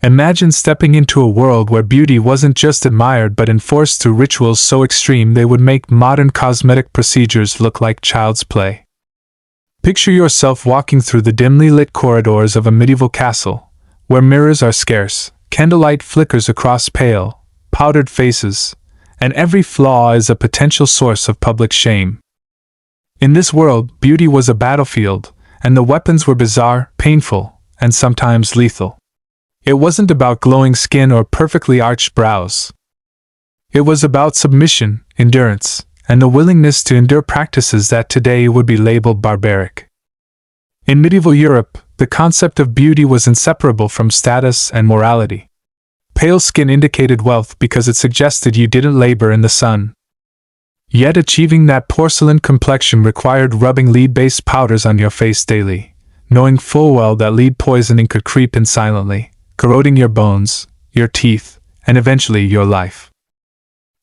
Imagine stepping into a world where beauty wasn't just admired but enforced through rituals so extreme they would make modern cosmetic procedures look like child's play. Picture yourself walking through the dimly lit corridors of a medieval castle, where mirrors are scarce, candlelight flickers across pale, powdered faces, and every flaw is a potential source of public shame. In this world, beauty was a battlefield, and the weapons were bizarre, painful, and sometimes lethal. It wasn't about glowing skin or perfectly arched brows. It was about submission, endurance, and the willingness to endure practices that today would be labeled barbaric. In medieval Europe, the concept of beauty was inseparable from status and morality. Pale skin indicated wealth because it suggested you didn't labor in the sun. Yet achieving that porcelain complexion required rubbing lead-based powders on your face daily, knowing full well that lead poisoning could creep in silently, corroding your bones, your teeth, and eventually your life.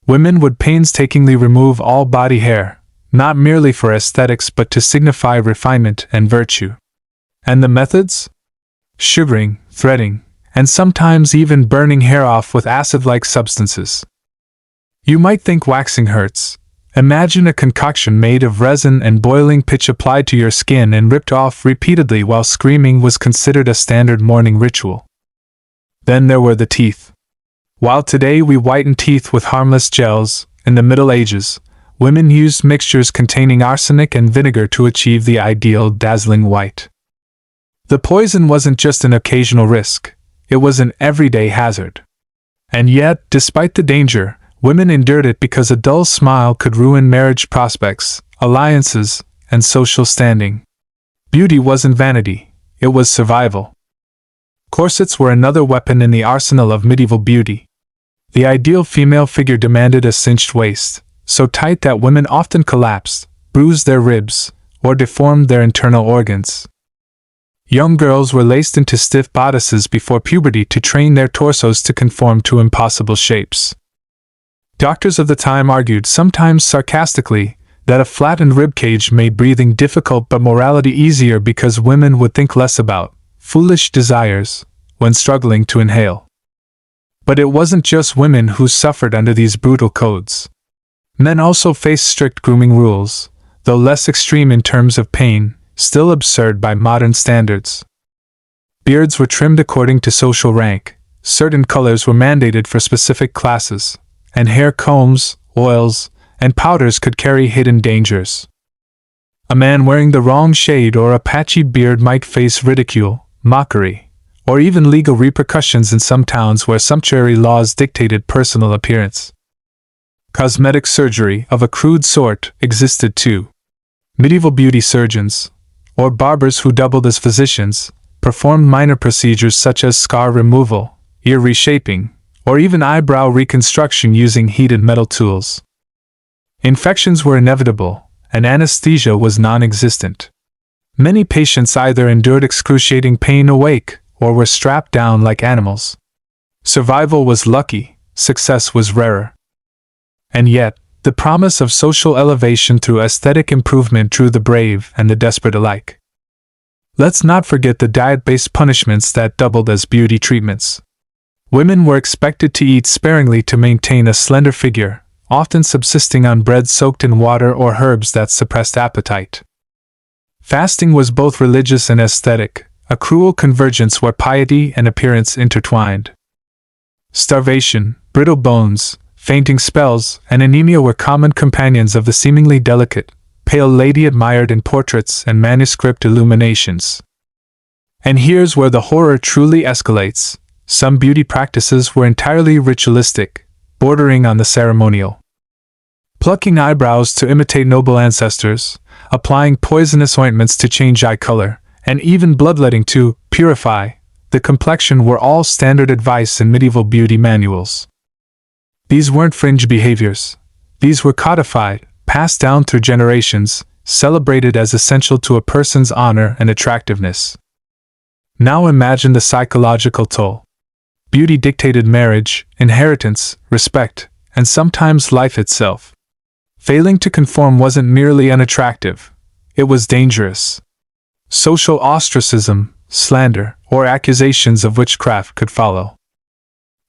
Women would painstakingly remove all body hair, not merely for aesthetics but to signify refinement and virtue. And the methods? Sugaring, threading, and sometimes even burning hair off with acid-like substances. You might think waxing hurts. Imagine a concoction made of resin and boiling pitch applied to your skin and ripped off repeatedly while screaming was considered a standard morning ritual. Then there were the teeth. While today we whiten teeth with harmless gels, in the Middle Ages, women used mixtures containing arsenic and vinegar to achieve the ideal dazzling white. The poison wasn't just an occasional risk, it was an everyday hazard. And yet, despite the danger, women endured it because a dull smile could ruin marriage prospects, alliances, and social standing. Beauty wasn't vanity, it was survival. Corsets were another weapon in the arsenal of medieval beauty. The ideal female figure demanded a cinched waist, so tight that women often collapsed, bruised their ribs, or deformed their internal organs. Young girls were laced into stiff bodices before puberty to train their torsos to conform to impossible shapes. Doctors of the time argued, sometimes sarcastically, that a flattened ribcage made breathing difficult but morality easier because women would think less about foolish desires when struggling to inhale. But it wasn't just women who suffered under these brutal codes. Men also faced strict grooming rules, though less extreme in terms of pain, still absurd by modern standards. Beards were trimmed according to social rank, certain colors were mandated for specific classes, and hair combs, oils, and powders could carry hidden dangers. A man wearing the wrong shade or a patchy beard might face ridicule, mockery, or even legal repercussions in some towns where sumptuary laws dictated personal appearance. Cosmetic surgery of a crude sort existed too. Medieval beauty surgeons, or barbers who doubled as physicians, performed minor procedures such as scar removal, ear reshaping, or even eyebrow reconstruction using heated metal tools. Infections were inevitable, and anesthesia was non-existent. Many patients either endured excruciating pain awake, or were strapped down like animals. Survival was lucky, success was rarer. And yet, the promise of social elevation through aesthetic improvement drew the brave and the desperate alike. Let's not forget the diet-based punishments that doubled as beauty treatments. Women were expected to eat sparingly to maintain a slender figure, often subsisting on bread soaked in water or herbs that suppressed appetite. Fasting was both religious and aesthetic, a cruel convergence where piety and appearance intertwined. Starvation, brittle bones, fainting spells, and anemia were common companions of the seemingly delicate, pale lady admired in portraits and manuscript illuminations. And here's where the horror truly escalates. Some beauty practices were entirely ritualistic, bordering on the ceremonial. Plucking eyebrows to imitate noble ancestors, applying poisonous ointments to change eye color, and even bloodletting to purify the complexion were all standard advice in medieval beauty manuals. These weren't fringe behaviors. These were codified, passed down through generations, celebrated as essential to a person's honor and attractiveness. Now imagine the psychological toll. Beauty dictated marriage, inheritance, respect, and sometimes life itself. Failing to conform wasn't merely unattractive, it was dangerous. Social ostracism, slander, or accusations of witchcraft could follow.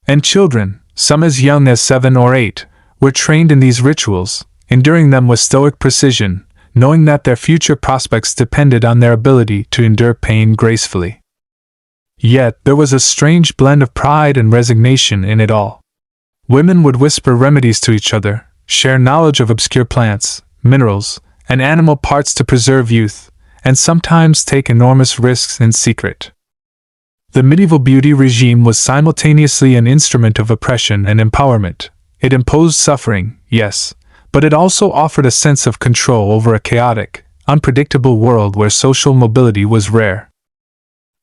And children, some as young as 7 or 8, were trained in these rituals, enduring them with stoic precision, knowing that their future prospects depended on their ability to endure pain gracefully. Yet there was a strange blend of pride and resignation in it all. Women would whisper remedies to each other, share knowledge of obscure plants, minerals, and animal parts to preserve youth, and sometimes take enormous risks in secret. The medieval beauty regime was simultaneously an instrument of oppression and empowerment. It imposed suffering, yes, but it also offered a sense of control over a chaotic, unpredictable world where social mobility was rare.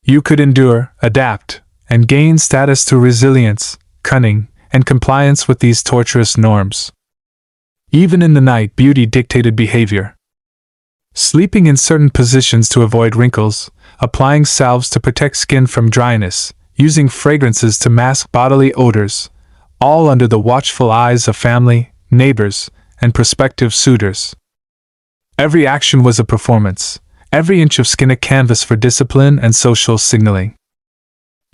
You could endure, adapt, and gain status through resilience, cunning, and compliance with these torturous norms. Even in the night, beauty dictated behavior. Sleeping in certain positions to avoid wrinkles, applying salves to protect skin from dryness, using fragrances to mask bodily odors, all under the watchful eyes of family, neighbors, and prospective suitors. Every action was a performance, every inch of skin a canvas for discipline and social signaling.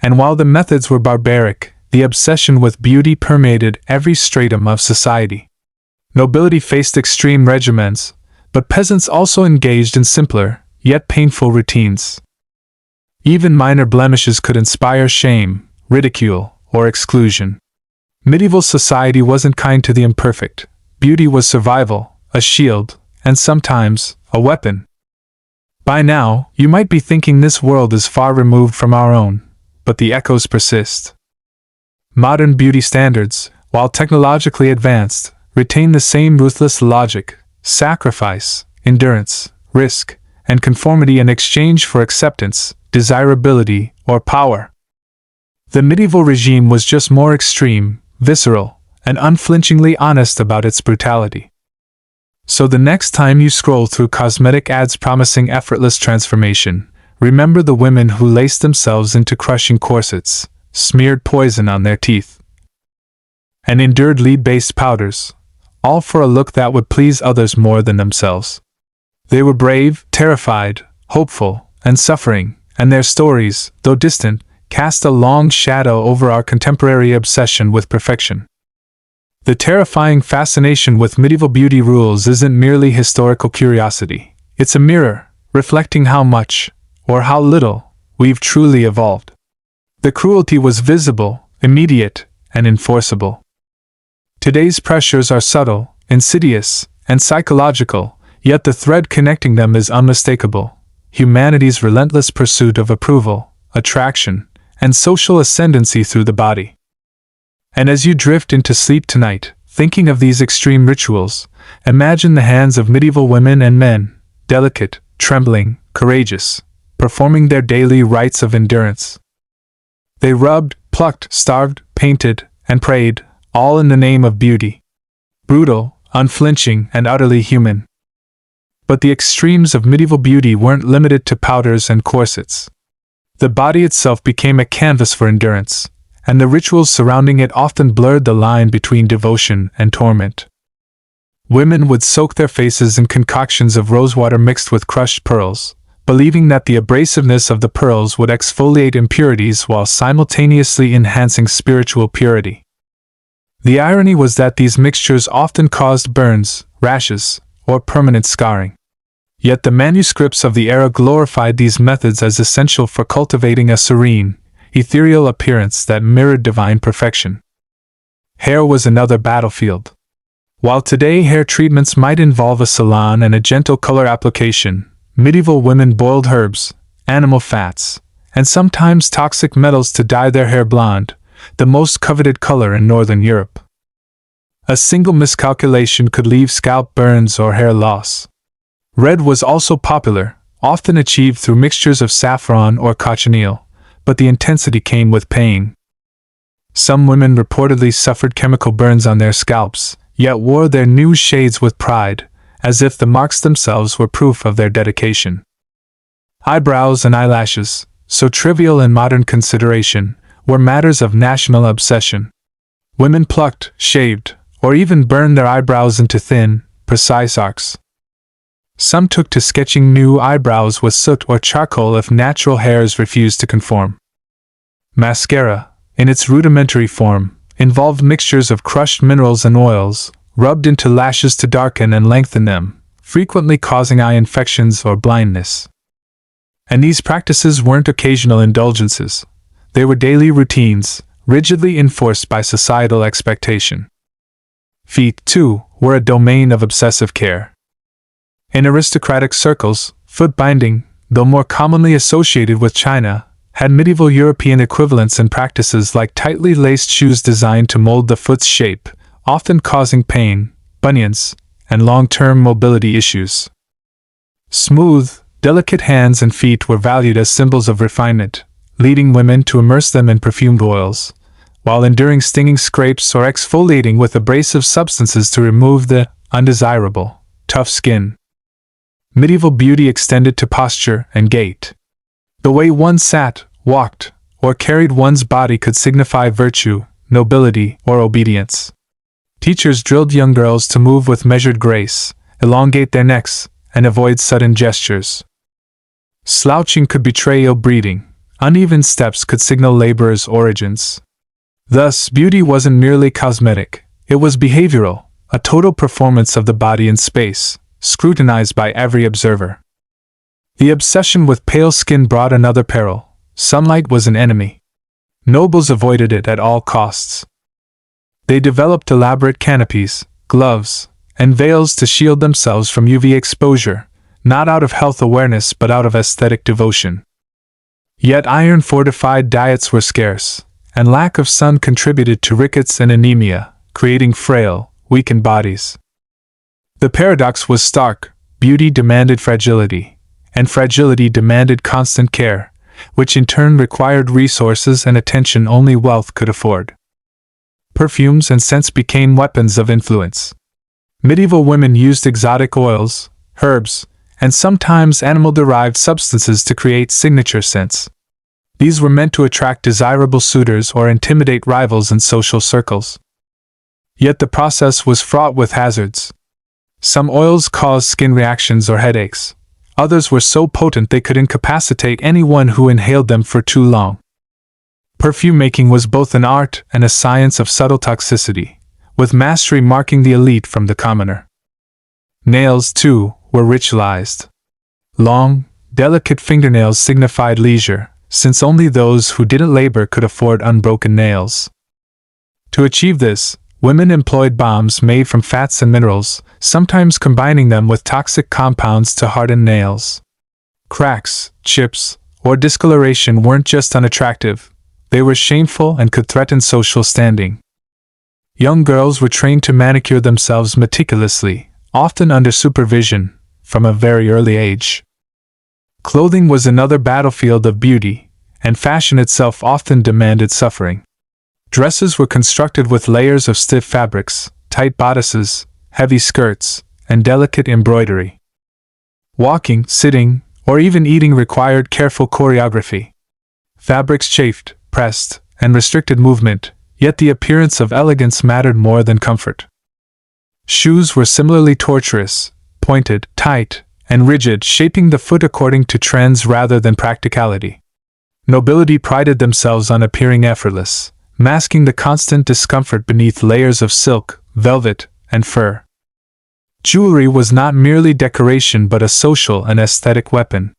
And while the methods were barbaric, the obsession with beauty permeated every stratum of society. Nobility faced extreme regimens, but peasants also engaged in simpler, yet painful routines. Even minor blemishes could inspire shame, ridicule, or exclusion. Medieval society wasn't kind to the imperfect. Beauty was survival, a shield, and sometimes, a weapon. By now, you might be thinking this world is far removed from our own, but the echoes persist. Modern beauty standards, while technologically advanced, retain the same ruthless logic: sacrifice, endurance, risk, and conformity in exchange for acceptance, desirability, or power. The medieval regime was just more extreme, visceral, and unflinchingly honest about its brutality. So the next time you scroll through cosmetic ads promising effortless transformation, remember the women who laced themselves into crushing corsets, smeared poison on their teeth, and endured lead-based powders, all for a look that would please others more than themselves. They were brave, terrified, hopeful, and suffering, and their stories, though distant, cast a long shadow over our contemporary obsession with perfection. The terrifying fascination with medieval beauty rules isn't merely historical curiosity. It's a mirror, reflecting how much, or how little, we've truly evolved. The cruelty was visible, immediate, and enforceable. Today's pressures are subtle, insidious, and psychological, yet the thread connecting them is unmistakable: humanity's relentless pursuit of approval, attraction, and social ascendancy through the body. And as you drift into sleep tonight, thinking of these extreme rituals, imagine the hands of medieval women and men, delicate, trembling, courageous, performing their daily rites of endurance. They rubbed, plucked, starved, painted, and prayed, all in the name of beauty. Brutal, unflinching, and utterly human. But the extremes of medieval beauty weren't limited to powders and corsets. The body itself became a canvas for endurance, and the rituals surrounding it often blurred the line between devotion and torment. Women would soak their faces in concoctions of rosewater mixed with crushed pearls, believing that the abrasiveness of the pearls would exfoliate impurities while simultaneously enhancing spiritual purity. The irony was that these mixtures often caused burns, rashes, or permanent scarring. Yet the manuscripts of the era glorified these methods as essential for cultivating a serene, ethereal appearance that mirrored divine perfection. Hair was another battlefield. While today hair treatments might involve a salon and a gentle color application, medieval women boiled herbs, animal fats, and sometimes toxic metals to dye their hair blonde, the most coveted color in Northern Europe. A single miscalculation could leave scalp burns or hair loss. Red was also popular, often achieved through mixtures of saffron or cochineal, but the intensity came with pain. Some women reportedly suffered chemical burns on their scalps, yet wore their new shades with pride, as if the marks themselves were proof of their dedication. Eyebrows and eyelashes, so trivial in modern consideration, were matters of national obsession. Women plucked, shaved, or even burned their eyebrows into thin, precise arcs. Some took to sketching new eyebrows with soot or charcoal if natural hairs refused to conform. Mascara, in its rudimentary form, involved mixtures of crushed minerals and oils, rubbed into lashes to darken and lengthen them, frequently causing eye infections or blindness. And these practices weren't occasional indulgences. They were daily routines, rigidly enforced by societal expectation. Feet, too, were a domain of obsessive care. In aristocratic circles, foot binding, though more commonly associated with China, had medieval European equivalents in practices like tightly laced shoes designed to mold the foot's shape, often causing pain, bunions, and long-term mobility issues. Smooth, delicate hands and feet were valued as symbols of refinement, leading women to immerse them in perfumed oils, while enduring stinging scrapes or exfoliating with abrasive substances to remove the undesirable, tough skin. Medieval beauty extended to posture and gait. The way one sat, walked, or carried one's body could signify virtue, nobility, or obedience. Teachers drilled young girls to move with measured grace, elongate their necks, and avoid sudden gestures. Slouching could betray ill-breeding. Uneven steps could signal laborers' origins. Thus, beauty wasn't merely cosmetic, it was behavioral, a total performance of the body in space, scrutinized by every observer. The obsession with pale skin brought another peril. Sunlight was an enemy. Nobles avoided it at all costs. They developed elaborate canopies, gloves, and veils to shield themselves from UV exposure, not out of health awareness but out of aesthetic devotion. Yet iron-fortified diets were scarce, and lack of sun contributed to rickets and anemia, creating frail, weakened bodies. The paradox was stark: beauty demanded fragility, and fragility demanded constant care, which in turn required resources and attention only wealth could afford. Perfumes and scents became weapons of influence. Medieval women used exotic oils, herbs, and sometimes animal-derived substances to create signature scents. These were meant to attract desirable suitors or intimidate rivals in social circles. Yet the process was fraught with hazards. Some oils caused skin reactions or headaches. Others were so potent they could incapacitate anyone who inhaled them for too long. Perfume making was both an art and a science of subtle toxicity, with mastery marking the elite from the commoner. Nails, too, were ritualized. Long, delicate fingernails signified leisure, since only those who didn't labor could afford unbroken nails. To achieve this, women employed balms made from fats and minerals, sometimes combining them with toxic compounds to harden nails. Cracks, chips, or discoloration weren't just unattractive, they were shameful and could threaten social standing. Young girls were trained to manicure themselves meticulously, often under supervision, from a very early age. Clothing was another battlefield of beauty, and fashion itself often demanded suffering. Dresses were constructed with layers of stiff fabrics, tight bodices, heavy skirts, and delicate embroidery. Walking, sitting, or even eating required careful choreography. Fabrics chafed, pressed, and restricted movement, yet the appearance of elegance mattered more than comfort. Shoes were similarly tortuous, pointed, tight, and rigid, shaping the foot according to trends rather than practicality. Nobility prided themselves on appearing effortless, masking the constant discomfort beneath layers of silk, velvet, and fur. Jewelry was not merely decoration but a social and aesthetic weapon.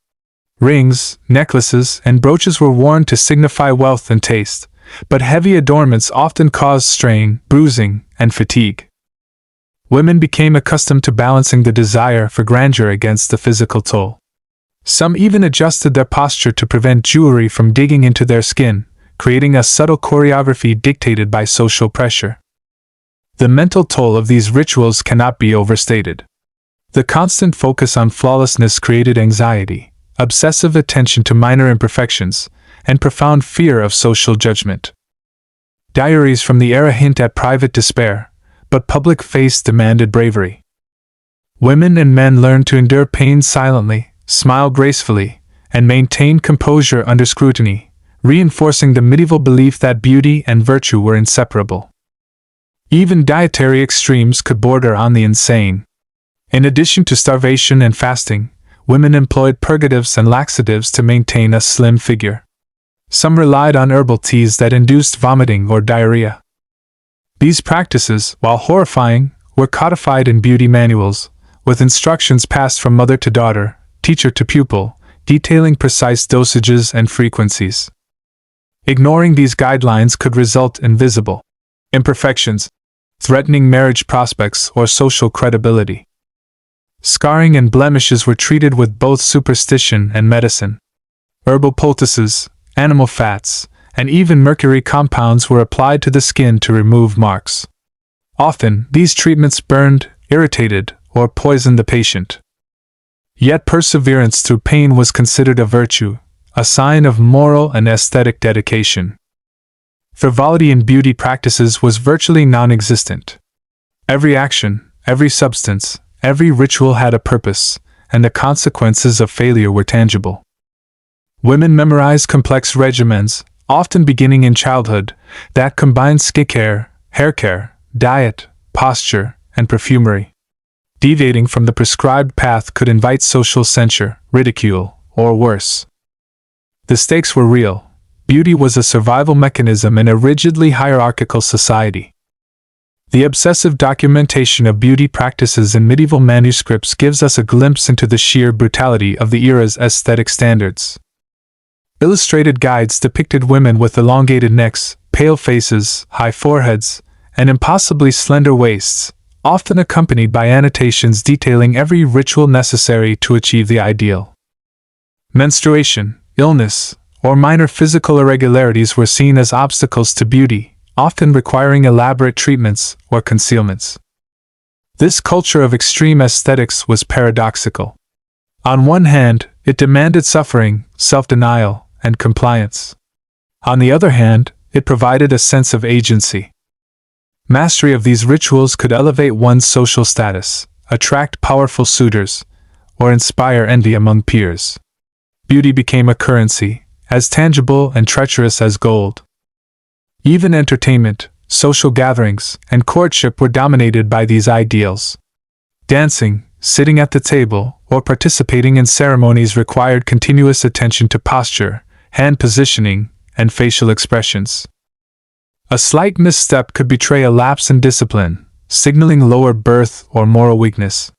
Rings, necklaces, and brooches were worn to signify wealth and taste, but heavy adornments often caused strain, bruising, and fatigue. Women became accustomed to balancing the desire for grandeur against the physical toll. Some even adjusted their posture to prevent jewelry from digging into their skin, creating a subtle choreography dictated by social pressure. The mental toll of these rituals cannot be overstated. The constant focus on flawlessness created anxiety, obsessive attention to minor imperfections, and profound fear of social judgment. Diaries from the era hint at private despair, but public face demanded bravery. Women and men learned to endure pain silently, smile gracefully, and maintain composure under scrutiny, reinforcing the medieval belief that beauty and virtue were inseparable. Even dietary extremes could border on the insane. In addition to starvation and fasting, women employed purgatives and laxatives to maintain a slim figure. Some relied on herbal teas that induced vomiting or diarrhea. These practices, while horrifying, were codified in beauty manuals, with instructions passed from mother to daughter, teacher to pupil, detailing precise dosages and frequencies. Ignoring these guidelines could result in visible imperfections, threatening marriage prospects or social credibility. Scarring and blemishes were treated with both superstition and medicine. Herbal poultices, animal fats, and even mercury compounds were applied to the skin to remove marks. Often, these treatments burned, irritated, or poisoned the patient. Yet perseverance through pain was considered a virtue, a sign of moral and aesthetic dedication. Frivolity in beauty practices was virtually non-existent. Every action, every substance, every ritual had a purpose, and the consequences of failure were tangible. Women memorized complex regimens, often beginning in childhood, that combined skincare, hair care, diet, posture, and perfumery. Deviating from the prescribed path could invite social censure, ridicule, or worse. The stakes were real. Beauty was a survival mechanism in a rigidly hierarchical society. The obsessive documentation of beauty practices in medieval manuscripts gives us a glimpse into the sheer brutality of the era's aesthetic standards. Illustrated guides depicted women with elongated necks, pale faces, high foreheads, and impossibly slender waists, often accompanied by annotations detailing every ritual necessary to achieve the ideal. Menstruation, illness, or minor physical irregularities were seen as obstacles to beauty, often requiring elaborate treatments or concealments. This culture of extreme aesthetics was paradoxical. On one hand, it demanded suffering, self-denial, and compliance. On the other hand, it provided a sense of agency. Mastery of these rituals could elevate one's social status, attract powerful suitors, or inspire envy among peers. Beauty became a currency, as tangible and treacherous as gold. Even entertainment, social gatherings, and courtship were dominated by these ideals. Dancing, sitting at the table, or participating in ceremonies required continuous attention to posture, hand positioning, and facial expressions. A slight misstep could betray a lapse in discipline, signaling lower birth or moral weakness.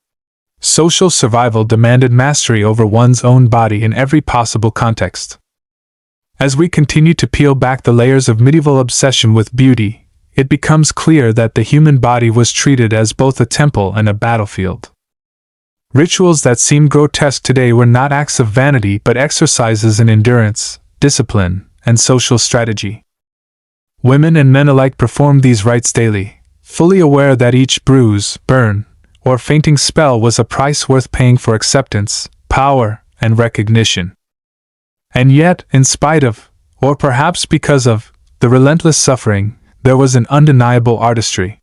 Social survival demanded mastery over one's own body in every possible context. As we continue to peel back the layers of medieval obsession with beauty, it becomes clear that the human body was treated as both a temple and a battlefield. Rituals that seem grotesque today were not acts of vanity but exercises in endurance, discipline, and social strategy. Women and men alike performed these rites daily, fully aware that each bruise, burn, or fainting spell was a price worth paying for acceptance, power, and recognition. And yet, in spite of, or perhaps because of, the relentless suffering, there was an undeniable artistry.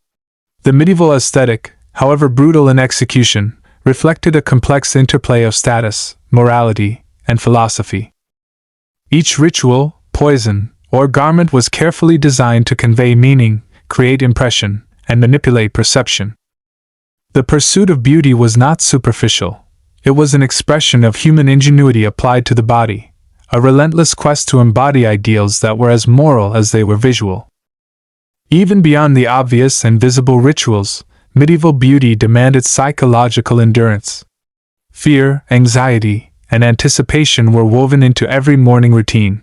The medieval aesthetic, however brutal in execution, reflected a complex interplay of status, morality, and philosophy. Each ritual, poison, or garment was carefully designed to convey meaning, create impression, and manipulate perception. The pursuit of beauty was not superficial. It was an expression of human ingenuity applied to the body, a relentless quest to embody ideals that were as moral as they were visual. Even beyond the obvious and visible rituals, medieval beauty demanded psychological endurance. Fear, anxiety, and anticipation were woven into every morning routine.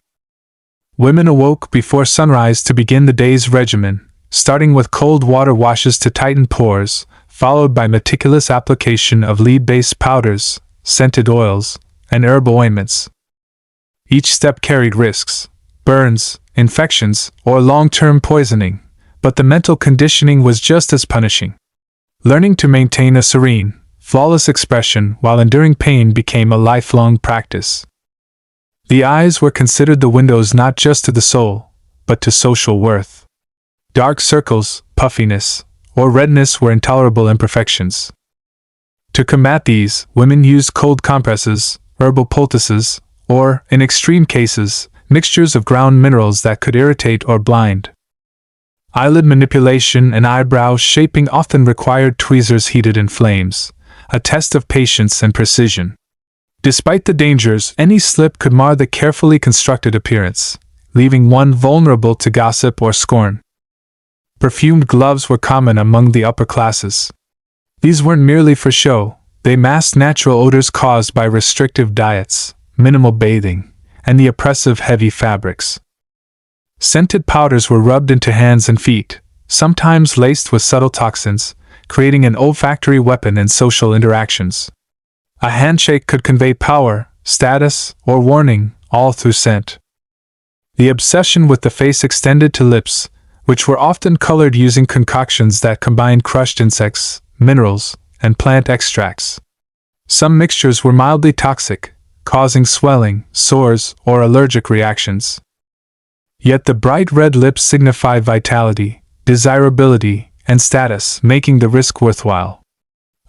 Women awoke before sunrise to begin the day's regimen, starting with cold water washes to tighten pores, followed by meticulous application of lead-based powders, scented oils, and herbal ointments. Each step carried risks, burns, infections, or long-term poisoning, but the mental conditioning was just as punishing. Learning to maintain a serene, flawless expression while enduring pain became a lifelong practice. The eyes were considered the windows not just to the soul, but to social worth. Dark circles, puffiness, or redness were intolerable imperfections. To combat these, women used cold compresses, herbal poultices, or, in extreme cases, mixtures of ground minerals that could irritate or blind. Eyelid manipulation and eyebrow shaping often required tweezers heated in flames, a test of patience and precision. Despite the dangers, any slip could mar the carefully constructed appearance, leaving one vulnerable to gossip or scorn. Perfumed gloves were common among the upper classes. These weren't merely for show, they masked natural odors caused by restrictive diets, minimal bathing, and the oppressive heavy fabrics. Scented powders were rubbed into hands and feet, sometimes laced with subtle toxins, creating an olfactory weapon in social interactions. A handshake could convey power, status, or warning, all through scent. The obsession with the face extended to lips, which were often colored using concoctions that combined crushed insects, minerals, and plant extracts. Some mixtures were mildly toxic, causing swelling, sores, or allergic reactions. Yet the bright red lips signified vitality, desirability, and status, making the risk worthwhile.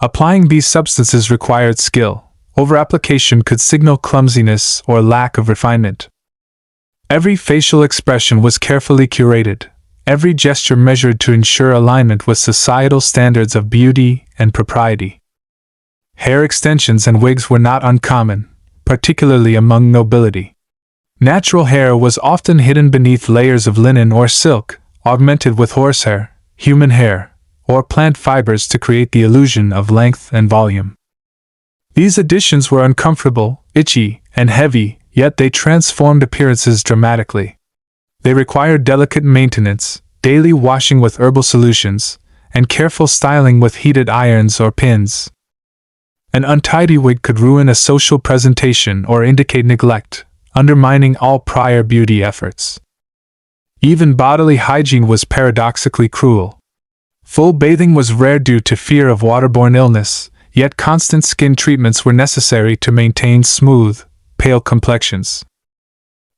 Applying these substances required skill. Over-application could signal clumsiness or lack of refinement. Every facial expression was carefully curated, every gesture measured to ensure alignment with societal standards of beauty and propriety. Hair extensions and wigs were not uncommon, particularly among nobility. Natural hair was often hidden beneath layers of linen or silk, augmented with horsehair, human hair, or plant fibers to create the illusion of length and volume. These additions were uncomfortable, itchy, and heavy, yet they transformed appearances dramatically. They required delicate maintenance, daily washing with herbal solutions, and careful styling with heated irons or pins. An untidy wig could ruin a social presentation or indicate neglect, undermining all prior beauty efforts. Even bodily hygiene was paradoxically cruel. Full bathing was rare due to fear of waterborne illness, yet constant skin treatments were necessary to maintain smooth, pale complexions.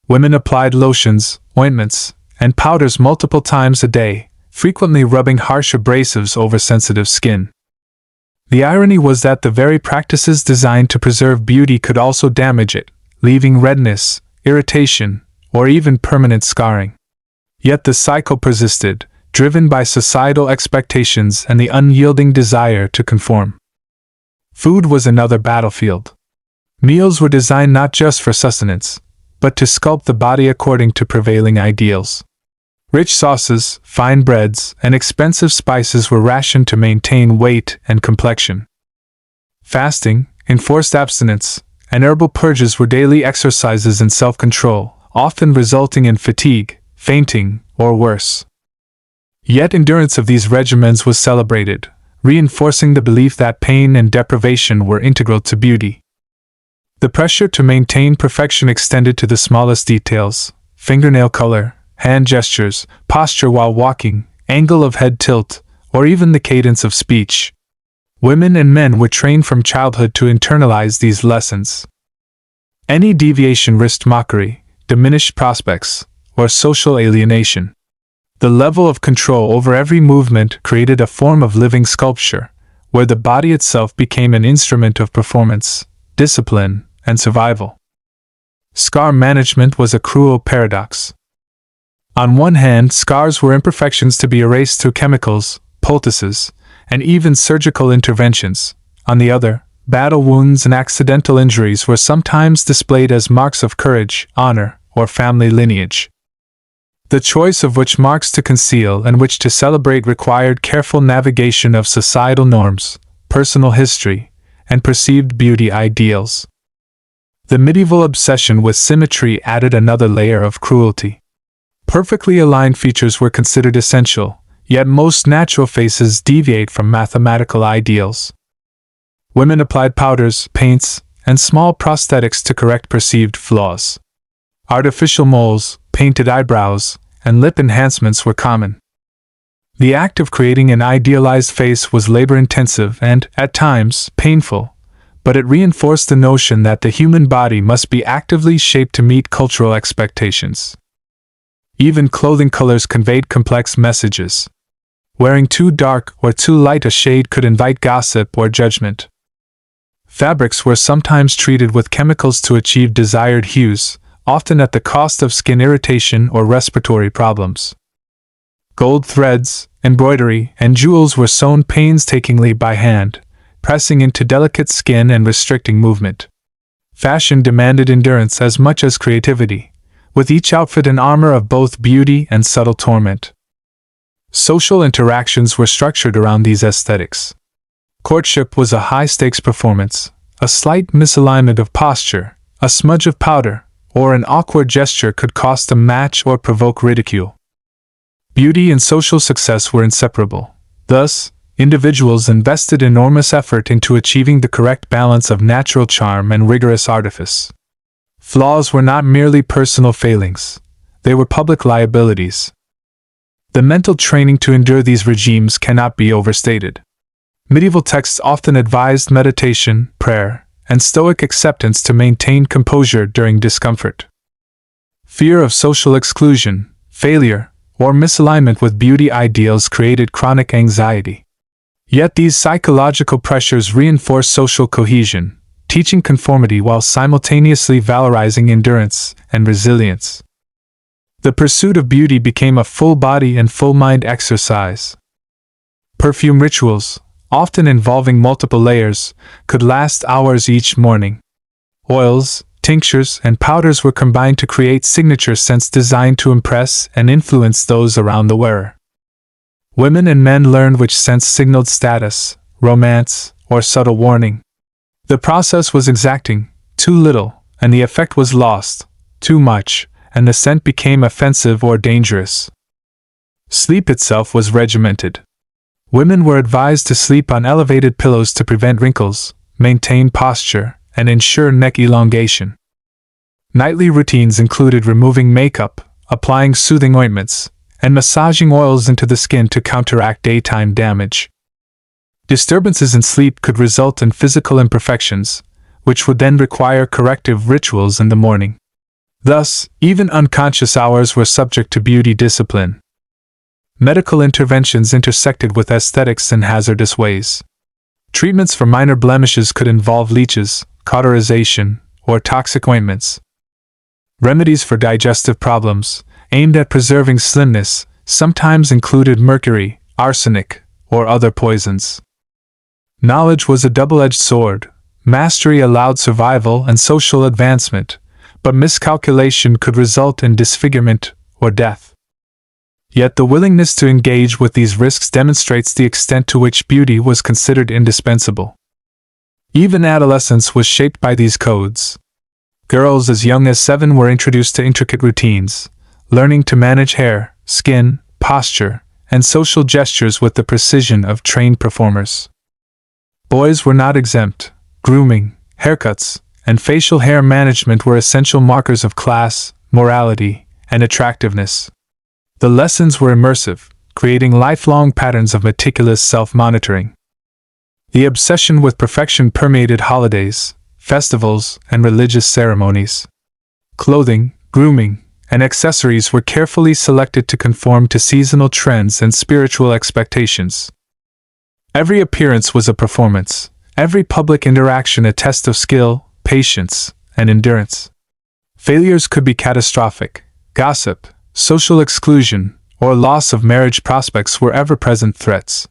Women applied lotions, ointments, and powders multiple times a day, frequently rubbing harsh abrasives over sensitive skin. The irony was that the very practices designed to preserve beauty could also damage it, leaving redness, irritation, or even permanent scarring. Yet the cycle persisted, driven by societal expectations and the unyielding desire to conform. Food was another battlefield. Meals were designed not just for sustenance, but to sculpt the body according to prevailing ideals. Rich sauces, fine breads, and expensive spices were rationed to maintain weight and complexion. Fasting, enforced abstinence, and herbal purges were daily exercises in self-control, often resulting in fatigue, fainting, or worse. Yet endurance of these regimens was celebrated, reinforcing the belief that pain and deprivation were integral to beauty. The pressure to maintain perfection extended to the smallest details: fingernail color, hand gestures, posture while walking, angle of head tilt, or even the cadence of speech. Women and men were trained from childhood to internalize these lessons. Any deviation risked mockery, diminished prospects, or social alienation. The level of control over every movement created a form of living sculpture, where the body itself became an instrument of performance, discipline, and survival. Scar management was a cruel paradox. On one hand, scars were imperfections to be erased through chemicals, poultices, and even surgical interventions. On the other, battle wounds and accidental injuries were sometimes displayed as marks of courage, honor, or family lineage. The choice of which marks to conceal and which to celebrate required careful navigation of societal norms, personal history, and perceived beauty ideals. The medieval obsession with symmetry added another layer of cruelty. Perfectly aligned features were considered essential, yet most natural faces deviate from mathematical ideals. Women applied powders, paints, and small prosthetics to correct perceived flaws. Artificial moles, painted eyebrows, and lip enhancements were common. The act of creating an idealized face was labor-intensive and, at times, painful, but it reinforced the notion that the human body must be actively shaped to meet cultural expectations. Even clothing colors conveyed complex messages. Wearing too dark or too light a shade could invite gossip or judgment. Fabrics were sometimes treated with chemicals to achieve desired hues, often at the cost of skin irritation or respiratory problems. Gold threads, embroidery, and jewels were sewn painstakingly by hand, pressing into delicate skin and restricting movement. Fashion demanded endurance as much as creativity, with each outfit an armor of both beauty and subtle torment. Social interactions were structured around these aesthetics. Courtship was a high-stakes performance. A slight misalignment of posture, a smudge of powder, or an awkward gesture could cost a match or provoke ridicule. Beauty and social success were inseparable. Thus, individuals invested enormous effort into achieving the correct balance of natural charm and rigorous artifice. Flaws were not merely personal failings, they were public liabilities. The mental training to endure these regimes cannot be overstated. Medieval texts often advised meditation, prayer, and stoic acceptance to maintain composure during discomfort. Fear of social exclusion, failure, or misalignment with beauty ideals created chronic anxiety. Yet these psychological pressures reinforced social cohesion, teaching conformity while simultaneously valorizing endurance and resilience. The pursuit of beauty became a full-body and full-mind exercise. Perfume rituals, often involving multiple layers, could last hours each morning. Oils, tinctures, and powders were combined to create signature scents designed to impress and influence those around the wearer. Women and men learned which scents signaled status, romance, or subtle warning. The process was exacting, too little, and the effect was lost, too much, and the scent became offensive or dangerous. Sleep itself was regimented. Women were advised to sleep on elevated pillows to prevent wrinkles, maintain posture, and ensure neck elongation. Nightly routines included removing makeup, applying soothing ointments, and massaging oils into the skin to counteract daytime damage. Disturbances in sleep could result in physical imperfections, which would then require corrective rituals in the morning. Thus, even unconscious hours were subject to beauty discipline. Medical interventions intersected with aesthetics in hazardous ways. Treatments for minor blemishes could involve leeches, cauterization, or toxic ointments. Remedies for digestive problems, aimed at preserving slimness, sometimes included mercury, arsenic, or other poisons. Knowledge was a double-edged sword. Mastery allowed survival and social advancement, but miscalculation could result in disfigurement or death. Yet the willingness to engage with these risks demonstrates the extent to which beauty was considered indispensable. Even adolescence was shaped by these codes. Girls as young as 7 were introduced to intricate routines, learning to manage hair, skin, posture, and social gestures with the precision of trained performers. Boys were not exempt. Grooming, haircuts, and facial hair management were essential markers of class, morality, and attractiveness. The lessons were immersive, creating lifelong patterns of meticulous self-monitoring. The obsession with perfection permeated holidays, festivals, and religious ceremonies. Clothing, grooming, and accessories were carefully selected to conform to seasonal trends and spiritual expectations. Every appearance was a performance, every public interaction a test of skill, patience, and endurance. Failures could be catastrophic. Gossip, social exclusion, or loss of marriage prospects were ever-present threats.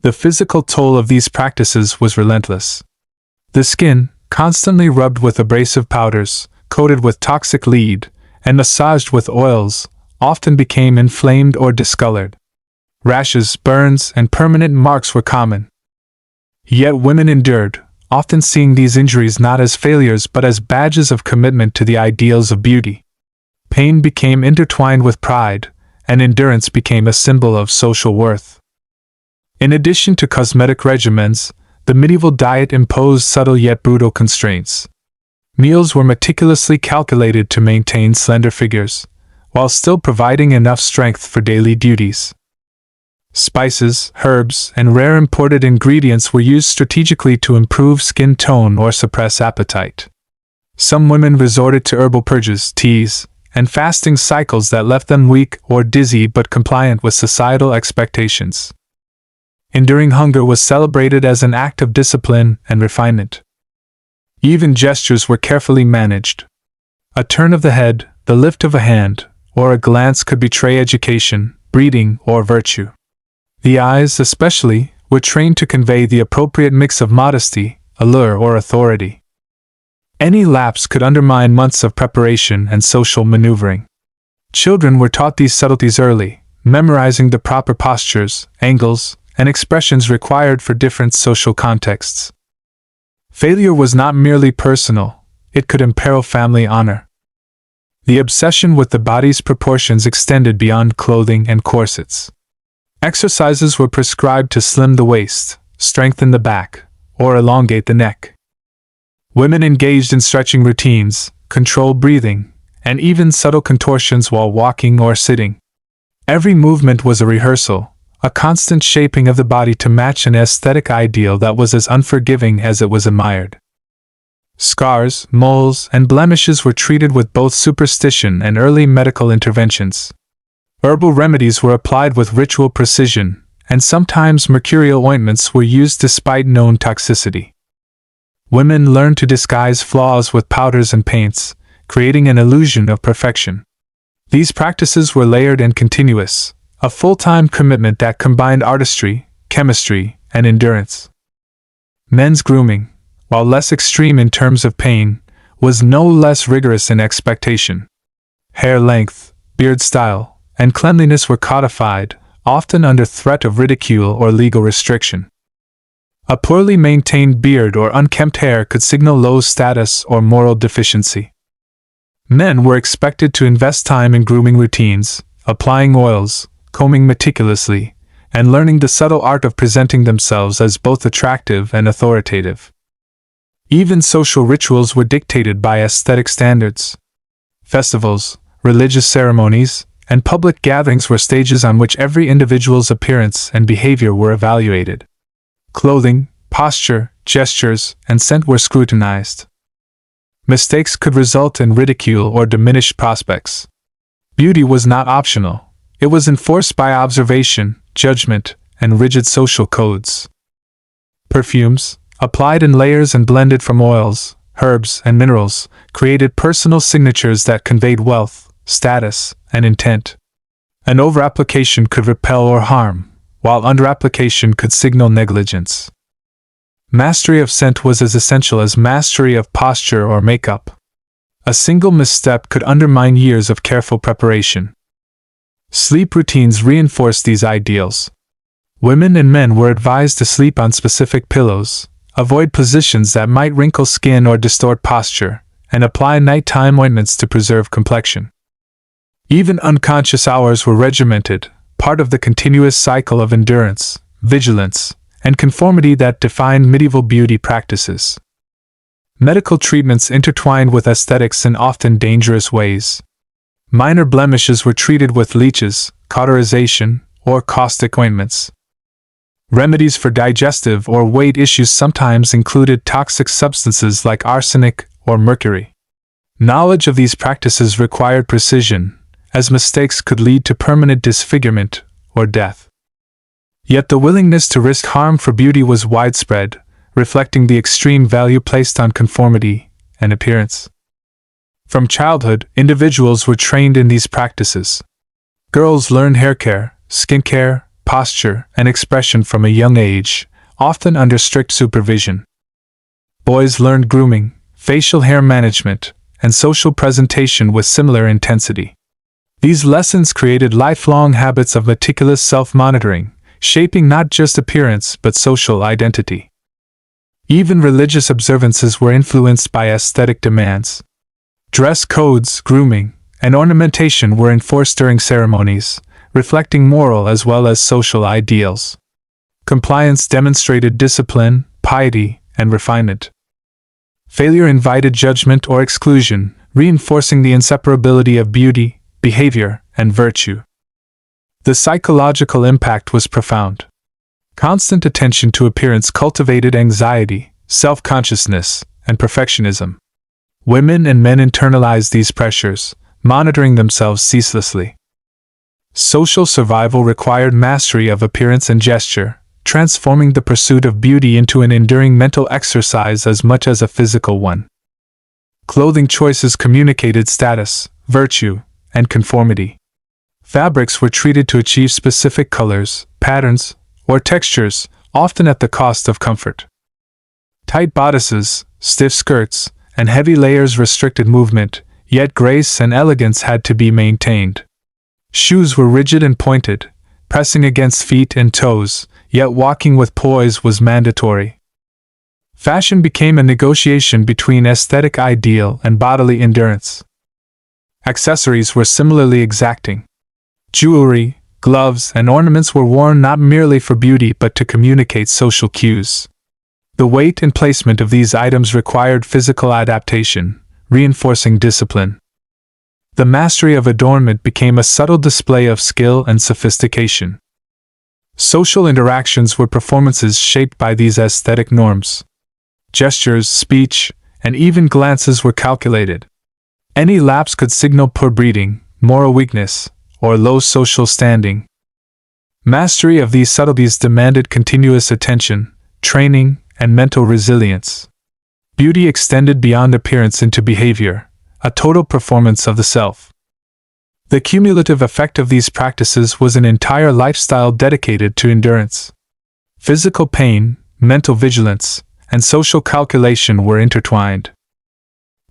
The physical toll of these practices was relentless. The skin, constantly rubbed with abrasive powders, coated with toxic lead, and massaged with oils, often became inflamed or discolored. Rashes, burns, and permanent marks were common. Yet women endured, often seeing these injuries not as failures but as badges of commitment to the ideals of beauty. Pain became intertwined with pride, and endurance became a symbol of social worth. In addition to cosmetic regimens, the medieval diet imposed subtle yet brutal constraints. Meals were meticulously calculated to maintain slender figures, while still providing enough strength for daily duties. Spices, herbs, and rare imported ingredients were used strategically to improve skin tone or suppress appetite. Some women resorted to herbal purges, teas, and fasting cycles that left them weak or dizzy but compliant with societal expectations. Enduring hunger was celebrated as an act of discipline and refinement. Even gestures were carefully managed. A turn of the head, the lift of a hand, or a glance could betray education, breeding, or virtue. The eyes, especially, were trained to convey the appropriate mix of modesty, allure, or authority. Any lapse could undermine months of preparation and social maneuvering. Children were taught these subtleties early, memorizing the proper postures, angles, and expressions required for different social contexts. Failure was not merely personal, it could imperil family honor. The obsession with the body's proportions extended beyond clothing and corsets. Exercises were prescribed to slim the waist, strengthen the back, or elongate the neck. Women engaged in stretching routines, controlled breathing, and even subtle contortions while walking or sitting. Every movement was a rehearsal, a constant shaping of the body to match an aesthetic ideal that was as unforgiving as it was admired. Scars, moles, and blemishes were treated with both superstition and early medical interventions. Herbal remedies were applied with ritual precision, and sometimes mercurial ointments were used despite known toxicity. Women learned to disguise flaws with powders and paints, creating an illusion of perfection. These practices were layered and continuous, a full-time commitment that combined artistry, chemistry, and endurance. Men's grooming, while less extreme in terms of pain, was no less rigorous in expectation. Hair length, beard style, and cleanliness were codified, often under threat of ridicule or legal restriction. A poorly maintained beard or unkempt hair could signal low status or moral deficiency. Men were expected to invest time in grooming routines, applying oils, combing meticulously, and learning the subtle art of presenting themselves as both attractive and authoritative. Even social rituals were dictated by aesthetic standards. Festivals, religious ceremonies, and public gatherings were stages on which every individual's appearance and behavior were evaluated. Clothing, posture, gestures, and scent were scrutinized. Mistakes could result in ridicule or diminished prospects. Beauty was not optional, it was enforced by observation, judgment, and rigid social codes. Perfumes, applied in layers and blended from oils, herbs, and minerals, created personal signatures that conveyed wealth, status, and intent. An over-application could repel or harm, while under-application could signal negligence. Mastery of scent was as essential as mastery of posture or makeup. A single misstep could undermine years of careful preparation. Sleep routines reinforced these ideals. Women and men were advised to sleep on specific pillows, avoid positions that might wrinkle skin or distort posture, and apply nighttime ointments to preserve complexion. Even unconscious hours were regimented, part of the continuous cycle of endurance, vigilance, and conformity that defined medieval beauty practices. Medical treatments intertwined with aesthetics in often dangerous ways. Minor blemishes were treated with leeches, cauterization, or caustic ointments. Remedies for digestive or weight issues sometimes included toxic substances like arsenic or mercury. Knowledge of these practices required precision, as mistakes could lead to permanent disfigurement or death. Yet the willingness to risk harm for beauty was widespread, reflecting the extreme value placed on conformity and appearance. From childhood, individuals were trained in these practices. Girls learned hair care, skin care, posture, and expression from a young age, often under strict supervision. Boys learned grooming, facial hair management, and social presentation with similar intensity. These lessons created lifelong habits of meticulous self-monitoring, shaping not just appearance but social identity. Even religious observances were influenced by aesthetic demands. Dress codes, grooming, and ornamentation were enforced during ceremonies, reflecting moral as well as social ideals. Compliance demonstrated discipline, piety, and refinement. Failure invited judgment or exclusion, reinforcing the inseparability of beauty, behavior, and virtue. The psychological impact was profound. Constant attention to appearance cultivated anxiety, self-consciousness, and perfectionism. Women and men internalized these pressures, monitoring themselves ceaselessly. Social survival required mastery of appearance and gesture, transforming the pursuit of beauty into an enduring mental exercise as much as a physical one. Clothing choices communicated status, virtue, and conformity. Fabrics were treated to achieve specific colors, patterns, or textures, often at the cost of comfort. Tight bodices, stiff skirts, and heavy layers restricted movement, yet grace and elegance had to be maintained. Shoes were rigid and pointed, pressing against feet and toes, yet walking with poise was mandatory. Fashion became a negotiation between aesthetic ideal and bodily endurance. Accessories were similarly exacting. Jewelry, gloves, and ornaments were worn not merely for beauty but to communicate social cues. The weight and placement of these items required physical adaptation, reinforcing discipline. The mastery of adornment became a subtle display of skill and sophistication. Social interactions were performances shaped by these aesthetic norms. Gestures, speech, and even glances were calculated. Any lapse could signal poor breeding, moral weakness, or low social standing. Mastery of these subtleties demanded continuous attention, training, and mental resilience. Beauty extended beyond appearance into behavior, a total performance of the self. The cumulative effect of these practices was an entire lifestyle dedicated to endurance. Physical pain, mental vigilance, and social calculation were intertwined.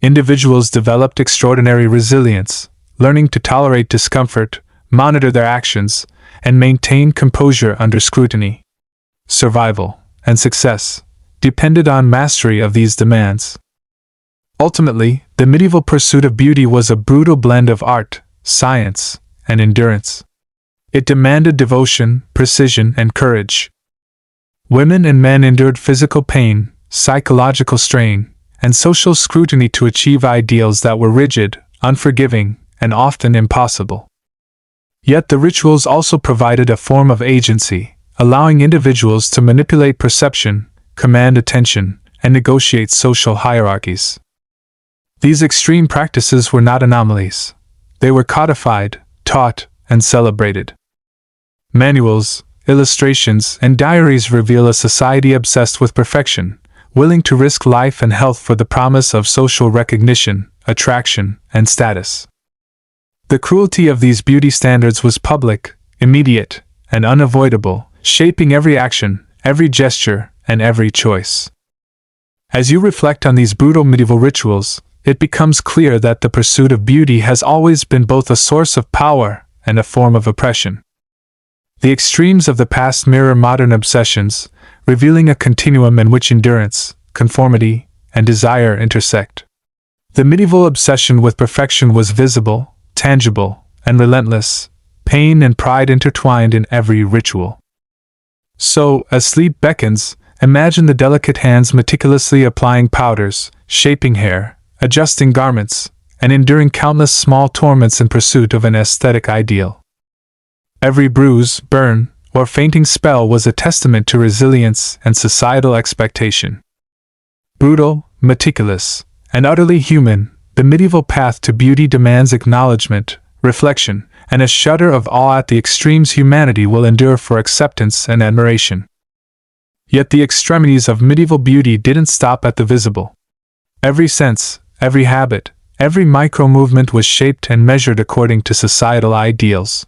Individuals developed extraordinary resilience, learning to tolerate discomfort, monitor their actions, and maintain composure under scrutiny. Survival and success depended on mastery of these demands. Ultimately, the medieval pursuit of beauty was a brutal blend of art, science, and endurance. It demanded devotion, precision, and courage. Women and men endured physical pain, psychological strain, and social scrutiny to achieve ideals that were rigid, unforgiving, and often impossible. Yet the rituals also provided a form of agency, allowing individuals to manipulate perception, command attention, and negotiate social hierarchies. These extreme practices were not anomalies. They were codified, taught, and celebrated. Manuals, illustrations, and diaries reveal a society obsessed with perfection, willing to risk life and health for the promise of social recognition, attraction, and status. The cruelty of these beauty standards was public, immediate, and unavoidable, shaping every action, every gesture, and every choice. As you reflect on these brutal medieval rituals, it becomes clear that the pursuit of beauty has always been both a source of power and a form of oppression. The extremes of the past mirror modern obsessions, revealing a continuum in which endurance, conformity, and desire intersect. The medieval obsession with perfection was visible, tangible, and relentless, pain and pride intertwined in every ritual. So, as sleep beckons, imagine the delicate hands meticulously applying powders, shaping hair, adjusting garments, and enduring countless small torments in pursuit of an aesthetic ideal. Every bruise, burn, or fainting spell was a testament to resilience and societal expectation. Brutal, meticulous, and utterly human, the medieval path to beauty demands acknowledgement, reflection, and a shudder of awe at the extremes humanity will endure for acceptance and admiration. Yet the extremities of medieval beauty didn't stop at the visible. Every sense, every habit, every micro-movement was shaped and measured according to societal ideals.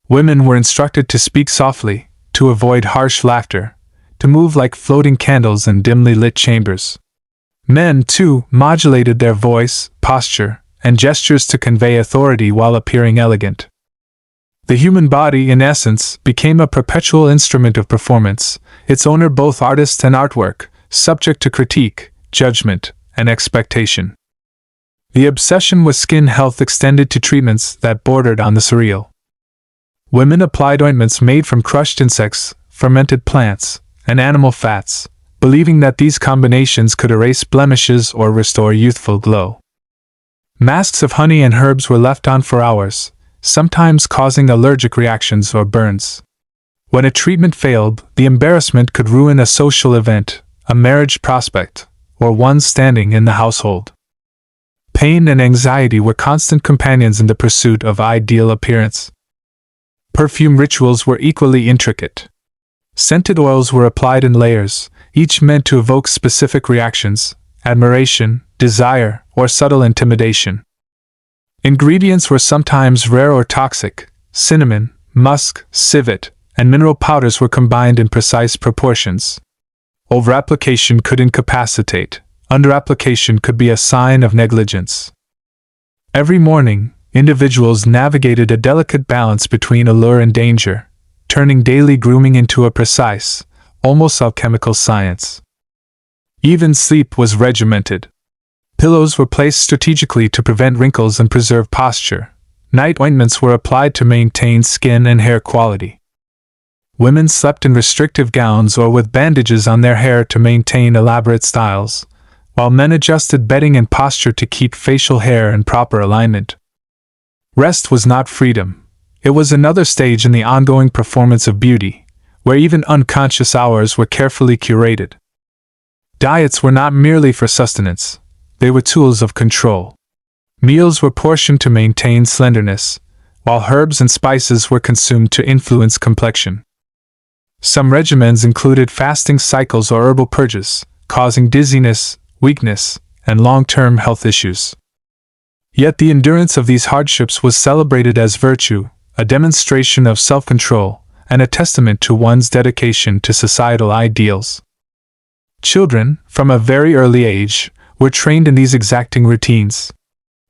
Women were instructed to speak softly, to avoid harsh laughter, to move like floating candles in dimly lit chambers. Men, too, modulated their voice, posture, and gestures to convey authority while appearing elegant. The human body, in essence, became a perpetual instrument of performance, its owner both artist and artwork, subject to critique, judgment, and expectation. The obsession with skin health extended to treatments that bordered on the surreal. Women applied ointments made from crushed insects, fermented plants, and animal fats, believing that these combinations could erase blemishes or restore youthful glow. Masks of honey and herbs were left on for hours, sometimes causing allergic reactions or burns. When a treatment failed, the embarrassment could ruin a social event, a marriage prospect, or one's standing in the household. Pain and anxiety were constant companions in the pursuit of ideal appearance. Perfume rituals were equally intricate. Scented oils were applied in layers, each meant to evoke specific reactions, admiration, desire, or subtle intimidation. Ingredients were sometimes rare or toxic: cinnamon, musk, civet, and mineral powders were combined in precise proportions. Over-application could incapacitate. Under-application could be a sign of negligence. Every morning, individuals navigated a delicate balance between allure and danger, turning daily grooming into a precise, almost alchemical science. Even sleep was regimented. Pillows were placed strategically to prevent wrinkles and preserve posture. Night ointments were applied to maintain skin and hair quality. Women slept in restrictive gowns or with bandages on their hair to maintain elaborate styles, while men adjusted bedding and posture to keep facial hair in proper alignment. Rest was not freedom. It was another stage in the ongoing performance of beauty, where even unconscious hours were carefully curated. Diets were not merely for sustenance. They were tools of control. Meals were portioned to maintain slenderness, while herbs and spices were consumed to influence complexion. Some regimens included fasting cycles or herbal purges, causing dizziness, weakness, and long-term health issues. Yet the endurance of these hardships was celebrated as virtue, a demonstration of self-control, and a testament to one's dedication to societal ideals. Children, from a very early age, were trained in these exacting routines.